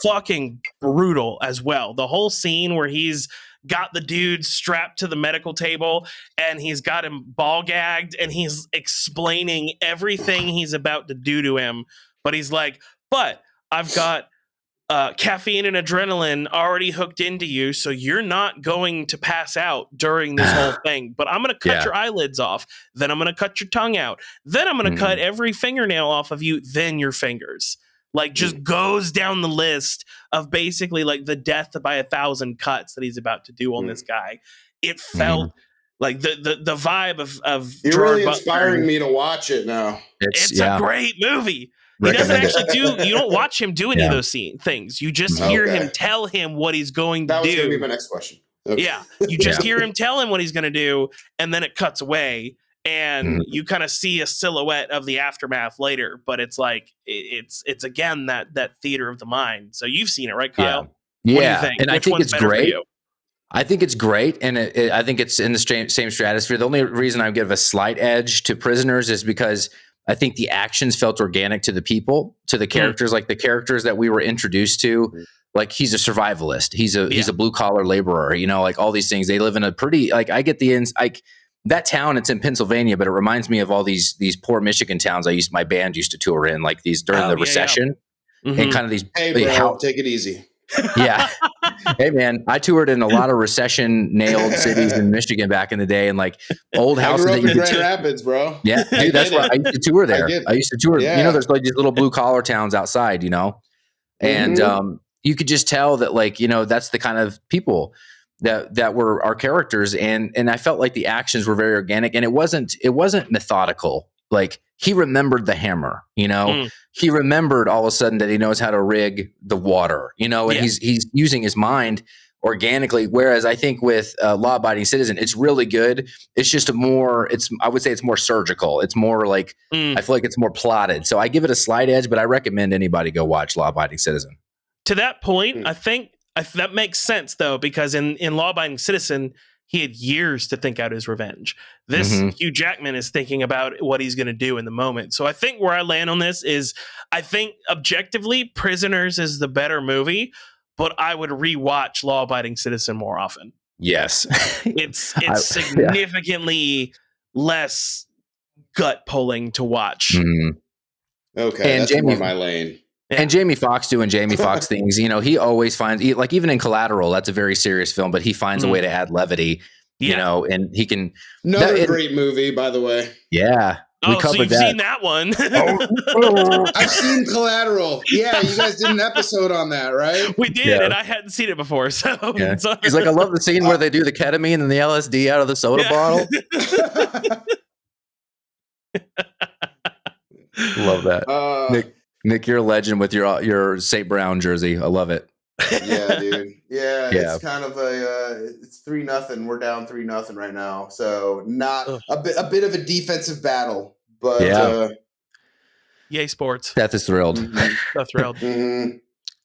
fucking brutal as well. The whole scene where he's got the dude strapped to the medical table and he's got him ball gagged and he's explaining everything he's about to do to him. But he's like, but I've got caffeine and adrenaline already hooked into you, so you're not going to pass out during this whole thing. But I'm going to cut your eyelids off, then I'm going to cut your tongue out, then I'm going to cut every fingernail off of you, then your fingers. Like, just goes down the list of basically like the death by 1,000 cuts that he's about to do on this guy. It felt like the vibe of you're Gerard really Butler. Inspiring me to watch it now. It's a great movie. He doesn't actually you don't watch him do any of those things. You just hear him tell him what he's going to do. That was going to be my next question. Okay. Yeah. You just hear him tell him what he's going to do, and then it cuts away, and you kind of see a silhouette of the aftermath later. But it's like, it's again, that theater of the mind. So you've seen it, right, Kyle? Yeah. What do you think? And Which I think one's it's better great. for you? I think it's great, and I think it's in the same stratosphere. The only reason I give a slight edge to Prisoners is because I think the actions felt organic to the people, to the characters, like the characters that we were introduced to. Like, he's a survivalist. He's a blue collar laborer. You know, like all these things. They live in a pretty, like, I get that town. It's in Pennsylvania, but it reminds me of all these poor Michigan towns my band used to tour in, like these during the recession, and kind of these. Hey, bro, take it easy. Yeah. Hey, man, I toured in a lot of recession-nailed cities in Michigan back in the day, and like old houses I grew that up in Grand Rapids, bro. Yeah, dude, that's where I used to tour there. I used to tour. Yeah. You know, there's like these little blue-collar towns outside, you know, and you could just tell that, like, you know, that's the kind of people that were our characters, and I felt like the actions were very organic, and it wasn't methodical. Like, he remembered the hammer, you know. He remembered all of a sudden that he knows how to rig the water, you know, and he's using his mind organically. Whereas I think with Law Abiding Citizen, it's really good. It's just I would say it's more surgical. It's more like, I feel like it's more plotted. So I give it a slight edge, but I recommend anybody go watch Law Abiding Citizen. To that point, I think that makes sense, though, because in Law Abiding Citizen, he had years to think out his revenge. This Hugh Jackman is thinking about what he's going to do in the moment. So I think where I land on this is, I think objectively, Prisoners is the better movie, but I would rewatch Law Abiding Citizen more often. Yes. It's significantly less gut pulling to watch. Okay, and that's more my lane. Yeah. And Jamie Foxx doing Jamie Foxx things, you know, he always finds, like, even in Collateral, that's a very serious film, but he finds a way to add levity, you know, and he can. Another great movie, by the way. Yeah. We so you've seen that one. I've seen Collateral. Yeah, you guys did an episode on that, right? We did, and I hadn't seen it before. So he's like, I love the scene where they do the ketamine and the LSD out of the soda bottle. Love that. Nick, you're a legend with your St. Brown jersey. I love it. Yeah, dude. Yeah, it's kind of it's 3-0. We're down 3-0 right now. So not a bit of a defensive battle, but yay, sports. Seth is thrilled. So thrilled.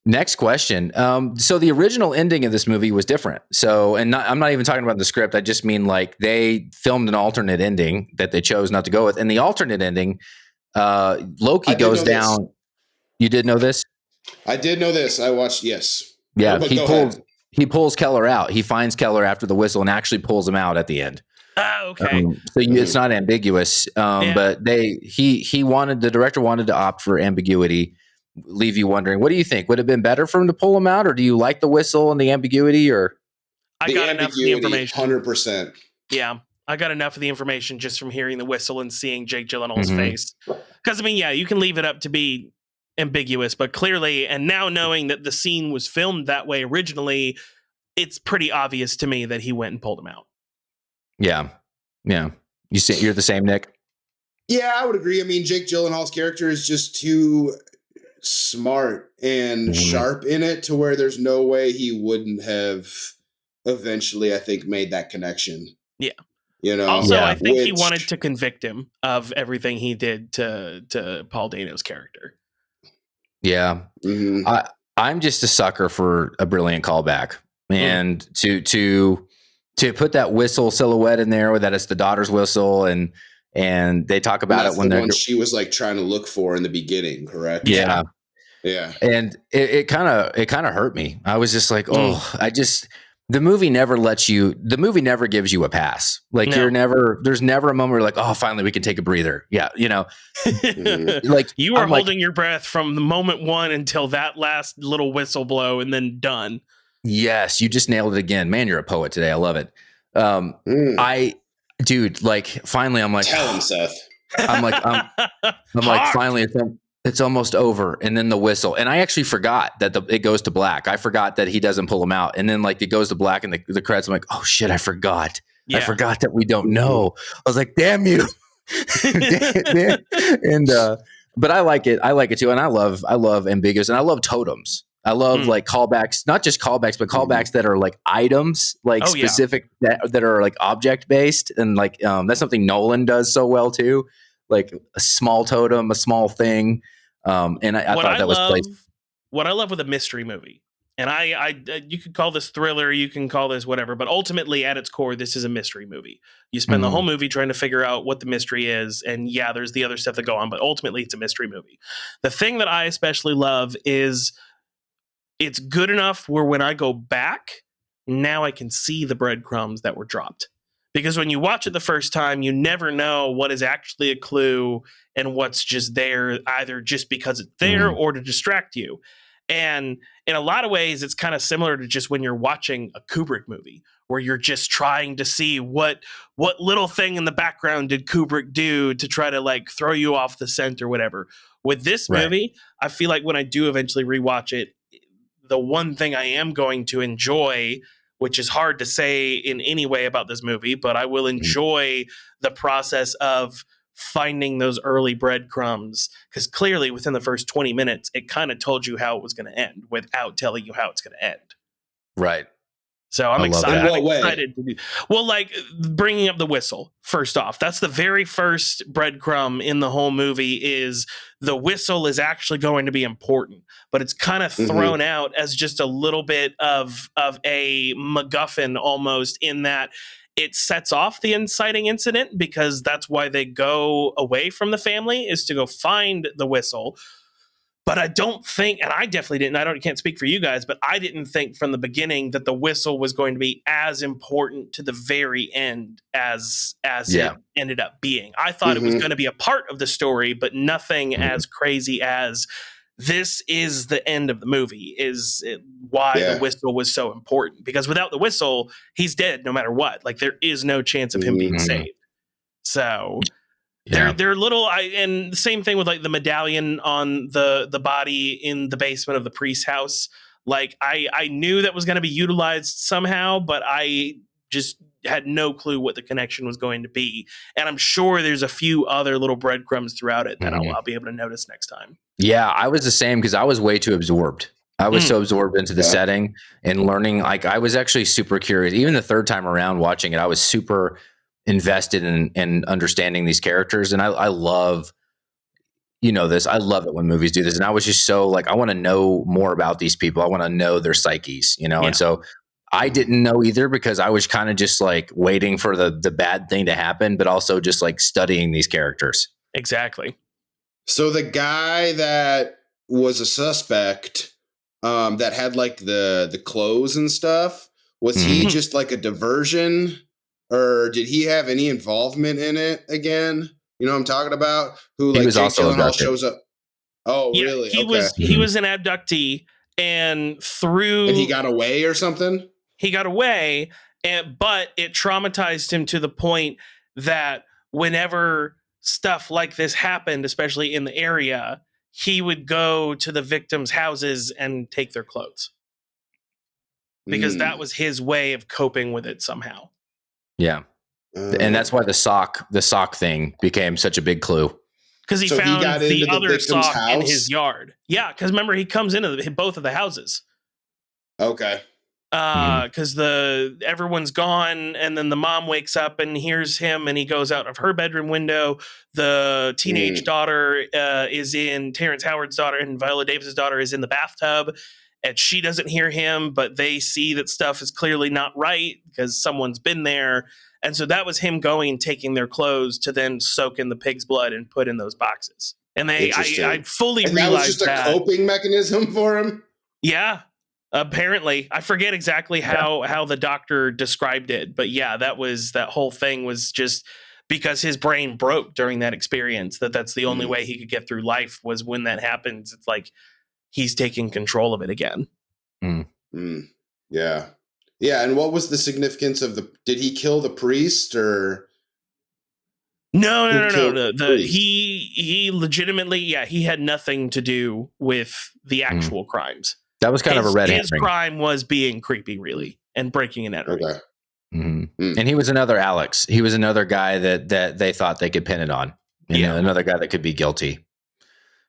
Next question. So the original ending of this movie was different. So, I'm not even talking about the script. I just mean, like, they filmed an alternate ending that they chose not to go with. And the alternate ending, Loki goes down. You did know this? I did know this. I watched. Yes. Yeah. He pulls Keller out. He finds Keller after the whistle and actually pulls him out at the end. Okay. So it's not ambiguous. But the director wanted to opt for ambiguity, leave you wondering, what do you think? Would it have been better for him to pull him out, or do you like the whistle and the ambiguity? Or I got enough of the information. 100%. Yeah. I got enough of the information just from hearing the whistle and seeing Jake Gyllenhaal's face. Because, I mean, yeah, you can leave it up to be ambiguous, but clearly, and now knowing that the scene was filmed that way originally, it's pretty obvious to me that he went and pulled him out. Yeah. You're the same, Nick? Yeah, I would agree. I mean, Jake Gyllenhaal's character is just too smart and sharp in it to where there's no way he wouldn't have eventually, I think, made that connection. Yeah. You know, also, I think he wanted to convict him of everything he did to Paul Dano's character. Yeah. I'm just a sucker for a brilliant callback, and to put that whistle silhouette in there, that it's the daughter's whistle, and they talk about it when one she was like trying to look for in the beginning, correct? Yeah. Yeah. And it kind of hurt me. I was just like, the movie never gives you a pass. Like there's never a moment where you're like, oh, finally we can take a breather. Yeah. Like you are holding your breath from the moment one until that last little whistle blow and then done. Yes. You just nailed it again, man. You're a poet today. I love it. Dude, like finally I'm like, tell him, Seth. I'm like, finally it's almost over. And then the whistle. And I actually forgot that it goes to black. I forgot that he doesn't pull him out. And then like it goes to black and the credits. I'm like, oh shit, I forgot. Yeah. I forgot that we don't know. I was like, damn you. And but I like it too. And I love ambiguous, and I love totems. I love like callbacks, not just callbacks, but callbacks that are like items, like specific that are like object based. And like that's something Nolan does so well too. Like a small totem, a small thing. And I thought that was placed. What I love with a mystery movie, and I you could call this thriller, you can call this whatever, but ultimately at its core, this is a mystery movie. You spend the whole movie trying to figure out what the mystery is. And yeah, there's the other stuff that go on, but ultimately it's a mystery movie. The thing that I especially love is it's good enough where when I go back, now I can see the breadcrumbs that were dropped. Because when you watch it the first time, you never know what is actually a clue and what's just there, either just because it's there or to distract you. And in a lot of ways, it's kind of similar to just when you're watching a Kubrick movie, where you're just trying to see what little thing in the background did Kubrick do to try to like throw you off the scent or whatever. With this movie, I feel like when I do eventually rewatch it, the one thing I am going to enjoy, which is hard to say in any way about this movie, but I will enjoy the process of finding those early breadcrumbs, because clearly within the first 20 minutes, it kind of told you how it was going to end without telling you how it's going to end. Right. So I'm excited. I'm excited to do. Well, like bringing up the whistle. First off, that's the very first breadcrumb in the whole movie. Is the whistle is actually going to be important, but it's kind of thrown out as just a little bit of a MacGuffin almost, in that it sets off the inciting incident, because that's why they go away from the family, is to go find the whistle. But I don't think, and I definitely didn't, can't speak for you guys, but I didn't think from the beginning that the whistle was going to be as important to the very end as it ended up being. I thought it was going to be a part of the story, but nothing as crazy as this is the end of the movie, why the whistle was so important. Because without the whistle, he's dead no matter what. Like there is no chance of him being saved. So... Yeah. They're little, and the same thing with like the medallion on the body in the basement of the priest's house. Like I knew that was going to be utilized somehow, but I just had no clue what the connection was going to be. And I'm sure there's a few other little breadcrumbs throughout it that I'll be able to notice next time. Yeah, I was the same, because I was way too absorbed. I was so absorbed into the setting and learning. Like I was actually super curious. Even the third time around watching it, I was super invested in understanding these characters. And I love, this. I love it when movies do this. And I was just so like, I want to know more about these people. I want to know their psyches, And so I didn't know either, because I was kind of just like waiting for the bad thing to happen, but also just like studying these characters. Exactly. So the guy that was a suspect, that had like the clothes and stuff, was he just like a diversion? Or did he have any involvement in it again? You know what I'm talking about? Who like Jake Gyllenhaal shows up? Oh, yeah, really? He was an abductee, and he got away or something? He got away, but it traumatized him to the point that whenever stuff like this happened, especially in the area, he would go to the victims' houses and take their clothes. Because that was his way of coping with it somehow. Yeah. And that's why the sock thing became such a big clue. Because he found the other sock in his yard. Yeah, because remember, he comes into both of the houses. Okay. Because everyone's gone, and then the mom wakes up and hears him, and he goes out of her bedroom window. The teenage daughter is in Terrence Howard's daughter, and Viola Davis's daughter is in the bathtub. And she doesn't hear him, but they see that stuff is clearly not right because someone's been there. And so that was him going and taking their clothes to then soak in the pig's blood and put in those boxes. And I fully realized that was just a coping mechanism for him. Yeah. Apparently, I forget exactly how the doctor described it, but yeah, that whole thing was just because his brain broke during that experience. That's the only way he could get through life was when that happens. It's like he's taking control of it again. Yeah. Yeah. And what was the significance of did he kill the priest or? No. He legitimately, he had nothing to do with the actual crimes. That was kind of a red herring. His crime was being creepy, really, and breaking and entering. Okay. And he was another Alex. He was another guy that they thought they could pin it on. You know, another guy that could be guilty.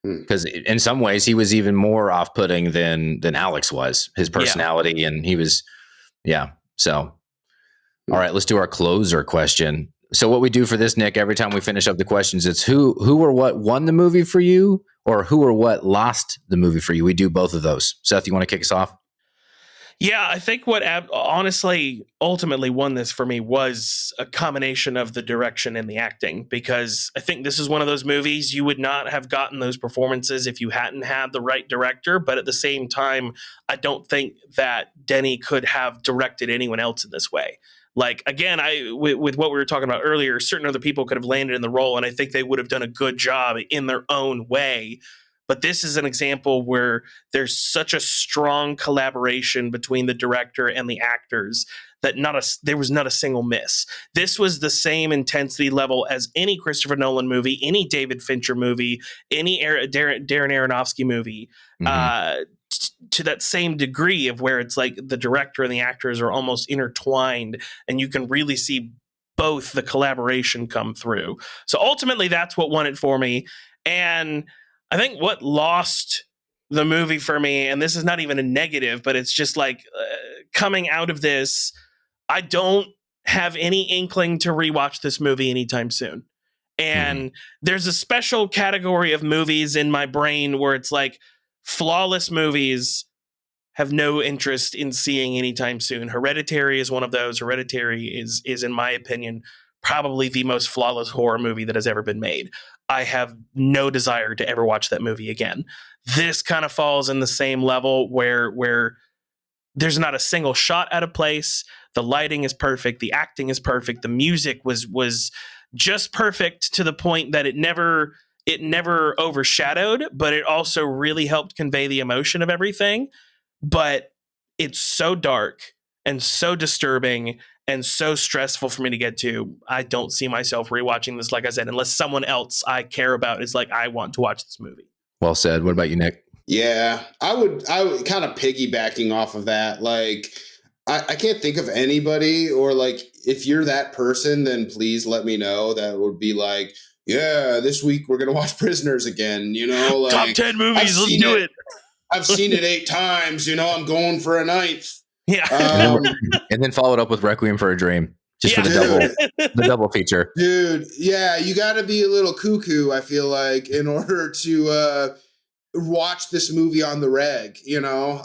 Because in some ways he was even more off-putting than Alex was. His personality and he was, So, all right, let's do our closer question. So what we do for this, Nick, every time we finish up the questions, it's who or what won the movie for you, or who or what lost the movie for you. We do both of those. Seth, you want to kick us off? Yeah, I think what honestly ultimately won this for me was a combination of the direction and the acting, because I think this is one of those movies you would not have gotten those performances if you hadn't had the right director. But at the same time, I don't think that Denis could have directed anyone else in this way. Like, again, with what we were talking about earlier, certain other people could have landed in the role, and I think they would have done a good job in their own way. But this is an example where there's such a strong collaboration between the director and the actors that there was not a single miss. This was the same intensity level as any Christopher Nolan movie, any David Fincher movie, any Darren Aronofsky movie, to that same degree of where it's like the director and the actors are almost intertwined, and you can really see both the collaboration come through. So ultimately, that's what won it for me. And I think what lost the movie for me, and this is not even a negative, but it's just like coming out of this, I don't have any inkling to rewatch this movie anytime soon. And there's a special category of movies in my brain where it's like flawless movies have no interest in seeing anytime soon. Hereditary is one of those. Hereditary is in my opinion, probably the most flawless horror movie that has ever been made. I have no desire to ever watch that movie again. This kind of falls in the same level where there's not a single shot out of place. The lighting is perfect. The acting is perfect. The music was just perfect to the point that it never overshadowed, but it also really helped convey the emotion of everything. But it's so dark and so disturbing and so stressful for me to get to. I don't see myself rewatching this, like I said, unless someone else I care about is like, I want to watch this movie. Well said. What about you, Nick? Yeah, I would kind of piggybacking off of that. Like, I can't think of anybody, or like, if you're that person, then please let me know. That would be like, yeah, this week we're going to watch Prisoners again, you know, like top 10 movies. Let's do it. I've seen it 8 times, you know, I'm going for a 9th. Yeah. And then followed up with Requiem for a Dream, just for the double feature. Dude, yeah, you got to be a little cuckoo, I feel like, in order to watch this movie on the reg, you know?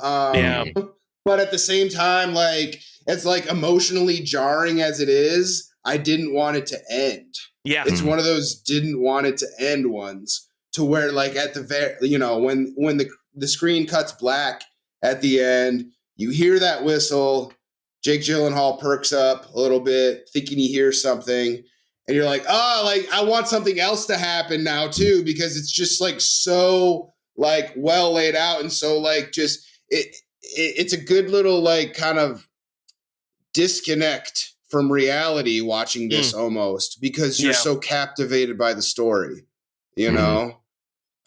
But at the same time, like, it's like emotionally jarring as it is, I didn't want it to end. Yeah. It's one of those didn't want it to end ones, to where, like, at the very, you know, when the screen cuts black at the end, you hear that whistle, Jake Gyllenhaal perks up a little bit, thinking he hears something, and you're like, oh, like, I want something else to happen now too, because it's just like so like well laid out, and so like just it's a good little like kind of disconnect from reality watching this almost, because you're so captivated by the story, you know?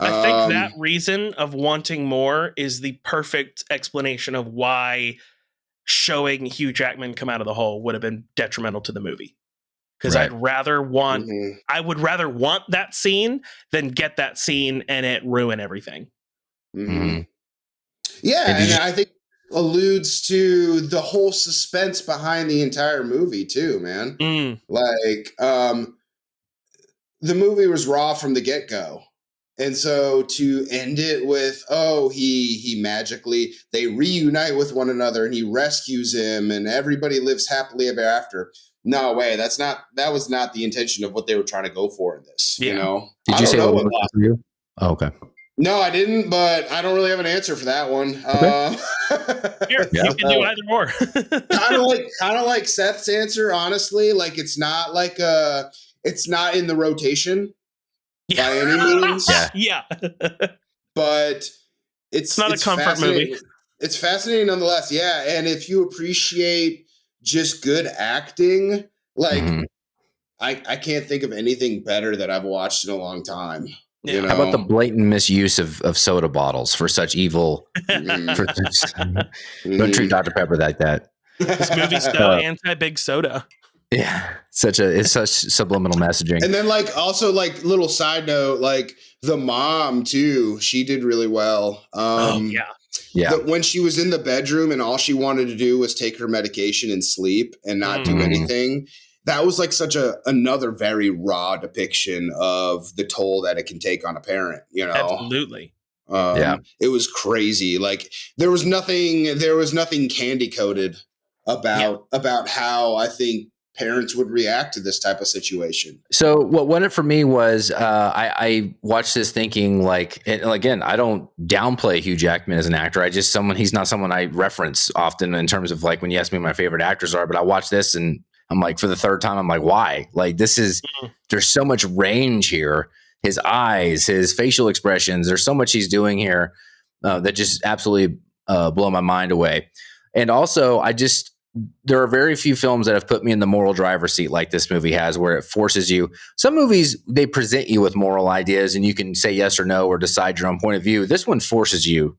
I think that reason of wanting more is the perfect explanation of why showing Hugh Jackman come out of the hole would have been detrimental to the movie. Because I would rather want that scene than get that scene and it ruin everything. Yeah, and I think alludes to the whole suspense behind the entire movie too, man. Like, the movie was raw from the get-go. And so to end it with, he magically, they reunite with one another and he rescues him and everybody lives happily ever after. No way. That was not the intention of what they were trying to go for in this, you know? Did you say what for you? Oh, okay. No, I didn't, but I don't really have an answer for that one. Here, you can do either or. kind of like Seth's answer, honestly. Like it's not in the rotation by any means. Yeah. But it's not a comfort movie. It's fascinating nonetheless. Yeah. And if you appreciate just good acting, like I can't think of anything better that I've watched in a long time. Yeah. You know? How about the blatant misuse of soda bottles for such evil? Don't treat Dr. Pepper like that. This movie's so anti-big soda. Yeah, it's such subliminal messaging. And then like also like little side note, like the mom too, she did really well. When she was in the bedroom and all she wanted to do was take her medication and sleep and not do anything. That was like such another very raw depiction of the toll that it can take on a parent, you know? Absolutely. It was crazy. Like there was nothing candy coated about how I think parents would react to this type of situation. So what won it for me was I watched this thinking like, and again, I don't downplay Hugh Jackman as an actor. He's not someone I reference often in terms of like when you ask me who my favorite actors are, but I watched this and I'm like, for the third time, I'm like, why? Like there's so much range here. His eyes, his facial expressions, there's so much he's doing here that just absolutely blow my mind away. And also there are very few films that have put me in the moral driver's seat like this movie has, where it forces you. Some movies, they present you with moral ideas and you can say yes or no or decide your own point of view. This one forces you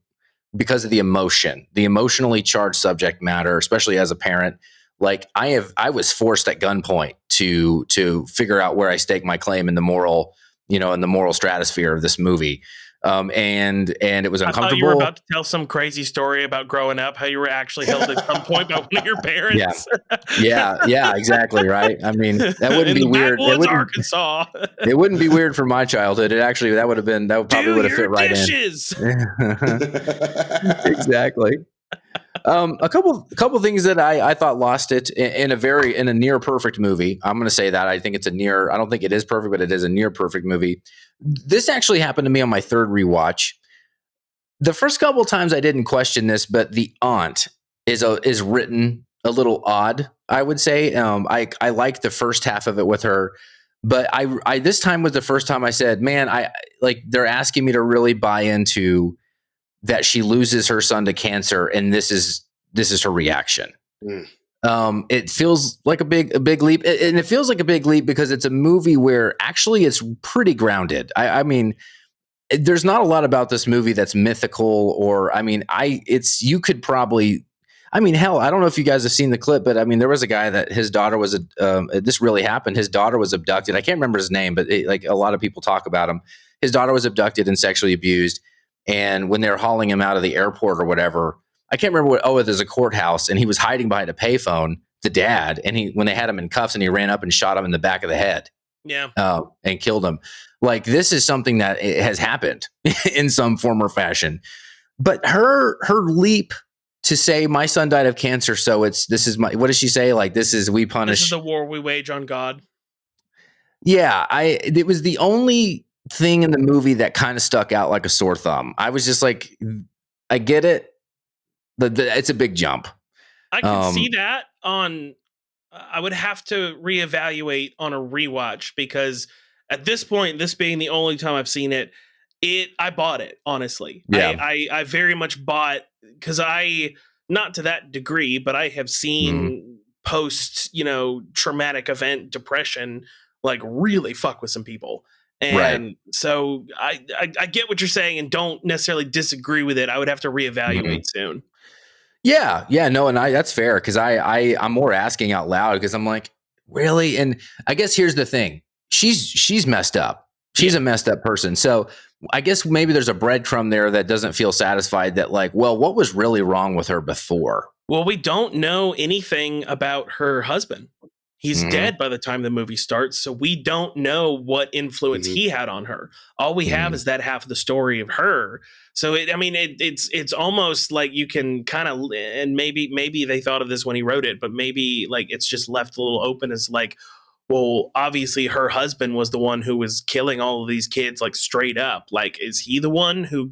because of the emotionally charged subject matter, especially as a parent. Like I was forced at gunpoint to figure out where I stake my claim in the moral, in the moral stratosphere of this movie. And it was uncomfortable. I thought you were about to tell some crazy story about growing up, how you were actually held at some point by one of your parents. Yeah, exactly. Right. I mean, that wouldn't be weird. Arkansas. It wouldn't be weird for my childhood. That would have fit right dishes. in. Exactly. A couple things that I thought lost it in a near perfect movie. I'm going to say that I think it's I don't think it is perfect, but it is a near perfect movie. This actually happened to me on my third rewatch. The first couple times I didn't question this, but the aunt is written a little odd, I would say. I like the first half of it with her, but I this time was the first time I said, man, they're asking me to really buy into that she loses her son to cancer, and this is her reaction. It feels like a big leap, and it feels like a big leap because it's a movie where actually it's pretty grounded. I mean, there's not a lot about this movie that's mythical, or you could probably. I mean, hell, I don't know if you guys have seen the clip, but I mean, there was a guy that his daughter was. This really happened. His daughter was abducted. I can't remember his name, but like a lot of people talk about him. His daughter was abducted and sexually abused. And when they were hauling him out of the airport or whatever, I can't remember there's a courthouse, and he was hiding behind a payphone, the dad, and when they had him in cuffs, and he ran up and shot him in the back of the head. Yeah. And killed him. Like, this is something that has happened in some form or fashion. But her leap to say, my son died of cancer, so what does she say? Like, we punish. This is the war we wage on God. Yeah. It was the only thing in the movie that kind of stuck out like a sore thumb. I was just like, I get it. It's a big jump. I can see that I would have to reevaluate on a rewatch, because at this point, this being the only time I've seen it, I bought it, honestly. Yeah. I very much bought, because not to that degree, but I have seen post, traumatic event depression, like really fuck with some people. And so I get what you're saying and don't necessarily disagree with it. I would have to reevaluate soon. Yeah. No, and that's fair, because I'm more asking out loud, because I'm like, really? And I guess here's the thing. She's messed up. She's a messed up person. So I guess maybe there's a breadcrumb there that doesn't feel satisfied, that like, well, what was really wrong with her before? Well, we don't know anything about her husband. He's dead by the time the movie starts, so we don't know what influence he had on her. All we have is that half of the story of her. So it's almost like you can kind of, and maybe they thought of this when he wrote it, but maybe like it's just left a little open as like, well, obviously her husband was the one who was killing all of these kids, like straight up. Like, is he the one who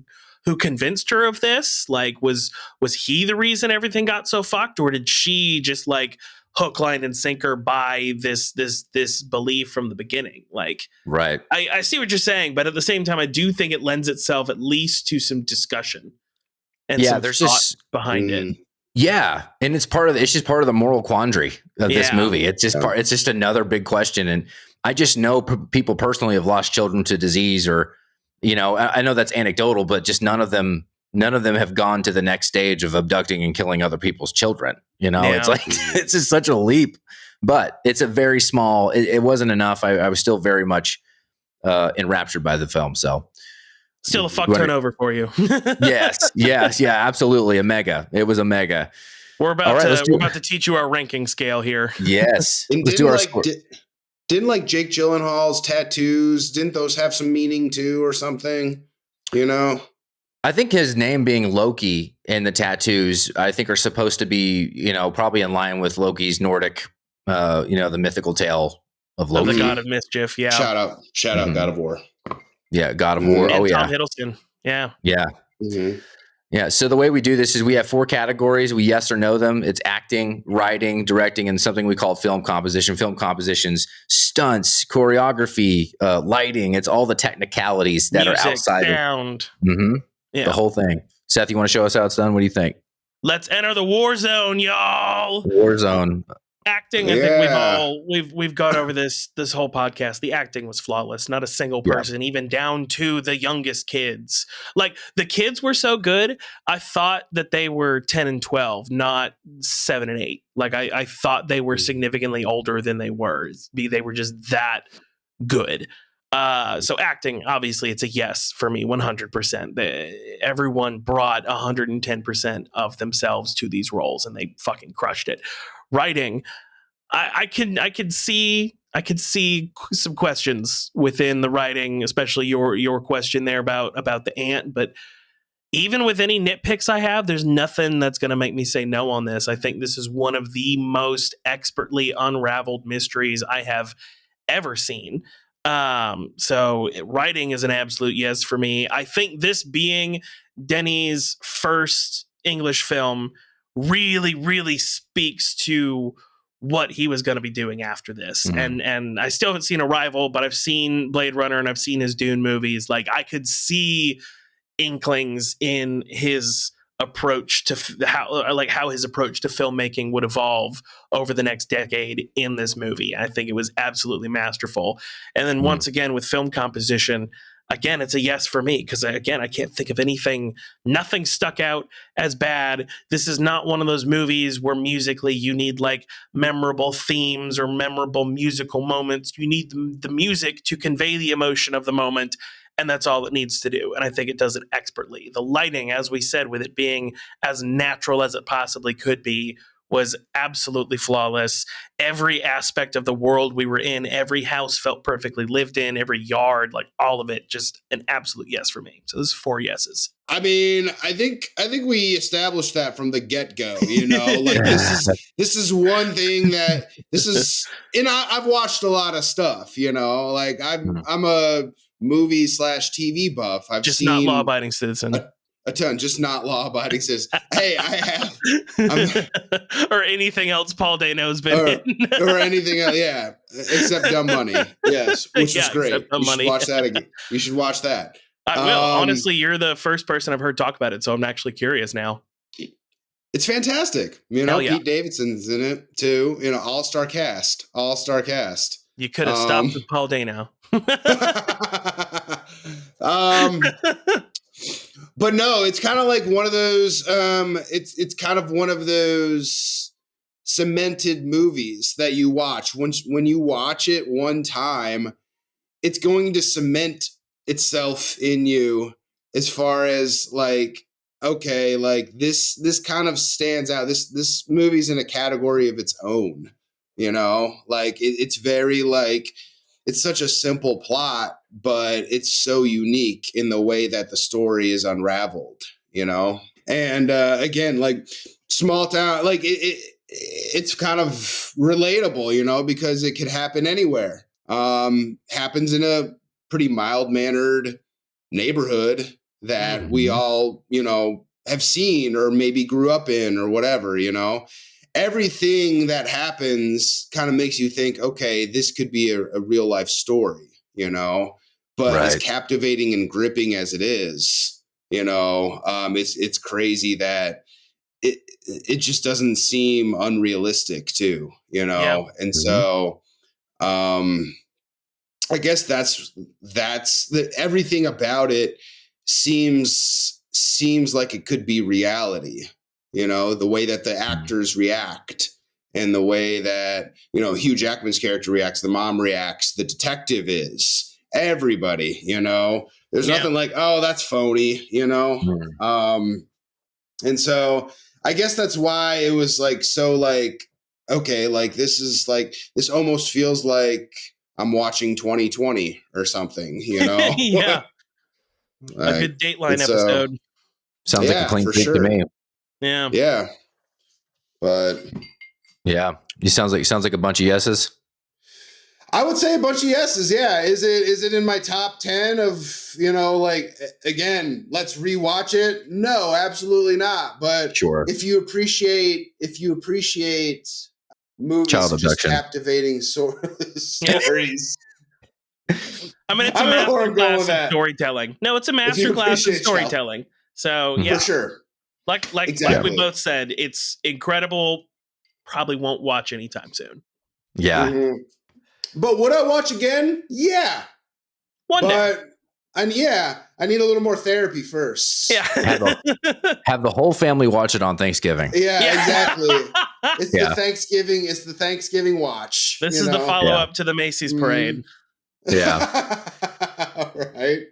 convinced her of this? Like, was he the reason everything got so fucked, or did she just like hook, line, and sinker by this belief from the beginning? Like, Right. I see what you're saying, but at the same time, I do think it lends itself at least to some discussion and some there's thought just behind it. Yeah, and it's just part of the moral quandary of this movie. It's just it's just another big question, and I just know people personally have lost children to disease, or I know that's anecdotal, but just none of them have gone to the next stage of abducting and killing other people's children. It's like it's just such a leap, but it's a very small. It wasn't enough. I was still very much enraptured by the film. So. Still a fuck turnover for you. Yes, yeah, absolutely. It was a mega. We're about to teach you our ranking scale here. Yes. And let's do our didn't like Jake Gyllenhaal's tattoos, didn't those have some meaning too or something? I think his name being Loki and the tattoos, I think, are supposed to be, probably in line with Loki's Nordic, the mythical tale of Loki. The god of mischief, yeah. Shout out God of War. Yeah, God of War. And oh, Tom yeah. Hiddleston. Yeah. Yeah. Mm-hmm. Yeah. So the way we do this is we have 4 categories. We yes or no them. It's acting, writing, directing, and something we call film composition. Film compositions, stunts, choreography, lighting. It's all the technicalities that Music, are outside sound. The whole thing. Seth, you want to show us how it's done? What do you think? Let's enter the war zone, y'all. War zone. Acting, I think we've gone over this whole podcast. The acting was flawless. Not a single person, even down to the youngest kids. Like, the kids were so good. I thought that they were 10 and 12, not 7 and 8. Like, I thought they were significantly older than they were. They were just that good. So acting, obviously, it's a yes for me, 100%. Everyone brought 110% of themselves to these roles, and they fucking crushed it. Writing, I could see some questions within the writing, especially your question there about the ant. But even with any nitpicks I have, there's nothing that's going to make me say no on this. I think this is one of the most expertly unraveled mysteries I have ever seen. So writing is an absolute yes for me. I think this being Denis' first English film really, really speaks to what he was going to be doing after this. Mm-hmm. And I still haven't seen Arrival, but I've seen Blade Runner and I've seen his Dune movies. Like, I could see inklings in his approach to how his approach to filmmaking would evolve over the next decade in this movie. I think it was absolutely masterful. And then once again, with film composition, again, it's a yes for me, because I can't think of nothing stuck out as bad. This is not one of those movies where musically you need like memorable themes or memorable musical moments. You need the music to convey the emotion of the moment, and that's all it needs to do. And I think it does it expertly. The lighting, as we said, with it being as natural as it possibly could be, was absolutely flawless. Every aspect of the world we were in, every house felt perfectly lived in, every yard, like all of it, just an absolute yes for me. So this is 4 yeses. I mean, I think we established that from the get-go, like this is one thing that I've watched a lot of stuff, like I'm a movie / TV buff. I've just seen not law-abiding citizen. A ton, just not law-abiding citizen. Hey, I have. Or anything else Paul Dano's been in. Or anything else, yeah. Except Dumb Money. Yes, which is great. You should watch that again. You should watch that. I will. Honestly, you're the first person I've heard talk about it, so I'm actually curious now. It's fantastic. Pete Davidson's in it, too. All-star cast. You could have stopped with Paul Dano. But no, it's kind of like one of those. It's kind of one of those cemented movies that you watch. When you watch it one time, it's going to cement itself in you. As far as like, okay, like this kind of stands out. This movie's in a category of its own. Like it's very like. It's such a simple plot, but it's so unique in the way that the story is unraveled, And again, like small town, like it's kind of relatable, you know, because it could happen anywhere. Happens in a pretty mild-mannered neighborhood that we all, you know, have seen or maybe grew up in or whatever, you know. Everything that happens kind of makes you think, okay, this could be a real life story, you know. But as captivating and gripping as it is, you know, it's crazy that it just doesn't seem unrealistic too, you know. And so I guess that's everything about it seems like it could be reality, you know, the way that the actors react and the way that, you know, Hugh Jackman's character reacts, the mom reacts, the detective is, everybody, you know. There's nothing like, oh, that's phony, you know. And so I guess that's why it was like so like, okay, like this almost feels like I'm watching 2020 or something, you know? Yeah. Like, a good Dateline episode. Sounds like a clean break to me. Yeah. Yeah. But yeah, it sounds like a bunch of yeses. I would say a bunch of yeses. Yeah. Is it in my top 10 of, you know, like, again, let's rewatch it? No, absolutely not. But sure, if you appreciate movies, child just abduction, captivating stories. I mean, it's a masterclass of storytelling. No, it's a masterclass of storytelling. So yeah, for sure. Like we both said, it's incredible. Probably won't watch anytime soon. Yeah. But would I watch again? Yeah. One day. I need a little more therapy first. Yeah. Have the whole family watch it on Thanksgiving. Yeah. Exactly. It's the Thanksgiving watch. This is the follow-up to the Macy's parade. Yeah. Right.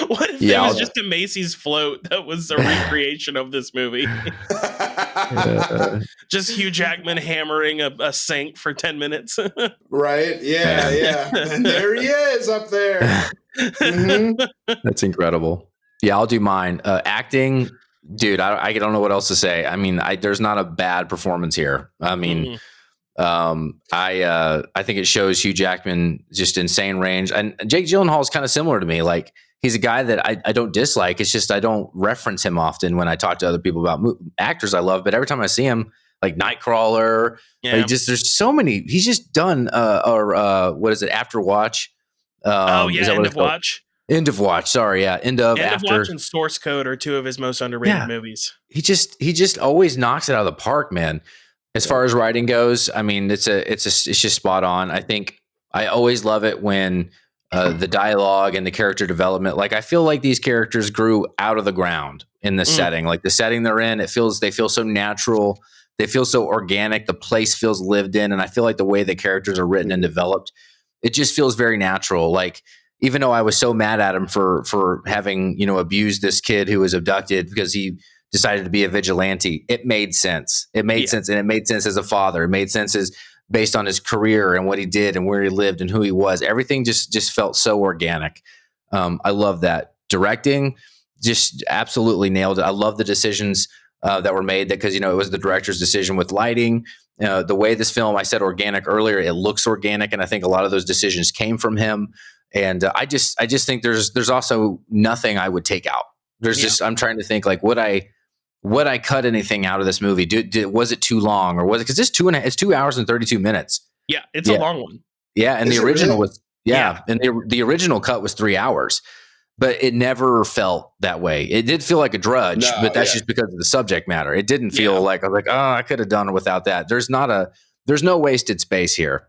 What if it was just a Macy's float that was a recreation of this movie? Just Hugh Jackman hammering a sink for 10 minutes. Right. Yeah. And there he is up there. That's incredible. Yeah, I'll do mine. Acting, dude, I don't know what else to say. I mean, there's not a bad performance here. I mean, I think it shows Hugh Jackman just insane range. And Jake Gyllenhaal is kind of similar to me. Like, he's a guy that I don't dislike. It's just I don't reference him often when I talk to other people about actors I love. But every time I see him, like Nightcrawler, there's so many. He's just done what is it? After Watch. End of Watch. End of Watch. Sorry, yeah, End of Watch and Source Code are two of his most underrated movies. He just always knocks it out of the park, man. As far as writing goes, I mean, it's just spot on. I think I always love it when the dialogue and the character development, like I feel like these characters grew out of the ground in the setting, like the setting they're in. They feel so natural. They feel so organic. The place feels lived in. And I feel like the way the characters are written and developed, it just feels very natural. Like, even though I was so mad at him for having, you know, abused this kid who was abducted because he decided to be a vigilante, it made sense. It made sense. And it made sense as a father. It made sense as based on his career and what he did and where he lived and who he was. Everything just felt so organic. I love that. Directing just absolutely nailed it. I love the decisions that were made because, you know, it was the director's decision with lighting. The way this film, I said organic earlier, it looks organic. And I think a lot of those decisions came from him. And I just think there's also nothing I would take out. I'm trying to think, like, would I cut anything out of this movie? Was it too long, or was it, because it's 2 hours and 32 minutes. Yeah. It's a long one. Yeah. And the original was, and the original cut was 3 hours, but it never felt that way. It did feel like a drudge, but that's just because of the subject matter. It didn't feel like, I was like, oh, I could have done it without that. There's no wasted space here.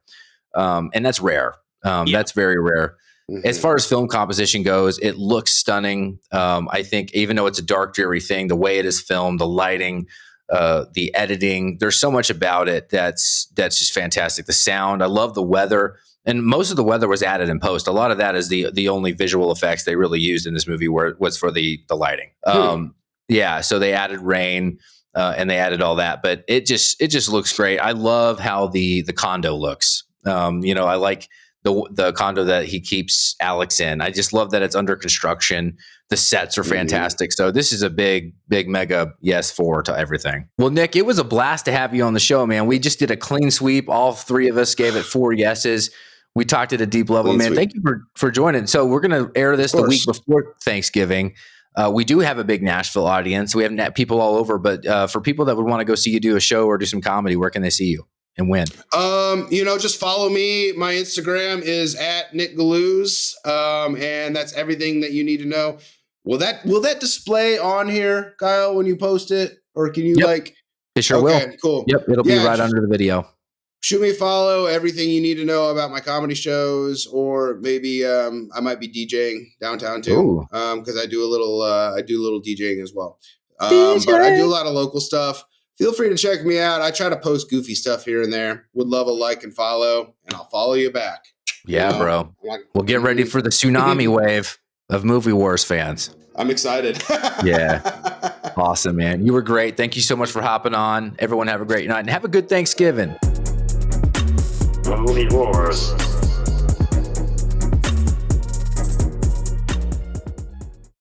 And that's rare. That's very rare. As far as film composition goes, it looks stunning. I think even though it's a dark, dreary thing, the way it is filmed, the lighting, the editing, there's so much about it that's just fantastic. The sound, I love the weather, and most of the weather was added in post. A lot of that is the only visual effects they really used in this movie was for the lighting. So they added rain and they added all that, but it just looks great. I love how the condo looks. I like the condo that he keeps Alex in. I just love that it's under construction. The sets are fantastic. So this is a big mega yes for to everything. Well, Nick, it was a blast to have you on the show, man. We just did a clean sweep. All three of us gave it 4 yeses. We talked at a deep level, man. Thank you for joining. So we're going to air this the week before Thanksgiving. We do have a big Nashville audience. We have people all over, but for people that would want to go see you do a show or do some comedy, where can they see you and when? Just follow me. My Instagram is at Nick Galuzzo, and that's everything that you need to know. Will that display on here, Kyle, when you post it, or can you It sure will. Cool. Yep, it'll be right under the video. Shoot me a follow. Everything you need to know about my comedy shows, or maybe I might be DJing downtown too, because I do a little DJing as well. But I do a lot of local stuff. Feel free to check me out. I try to post goofy stuff here and there. Would love a like and follow, and I'll follow you back. Yeah, bro. We'll get ready for the tsunami wave of Movie Wars fans. I'm excited. Yeah. Awesome, man. You were great. Thank you so much for hopping on. Everyone have a great night and have a good Thanksgiving. Movie Wars.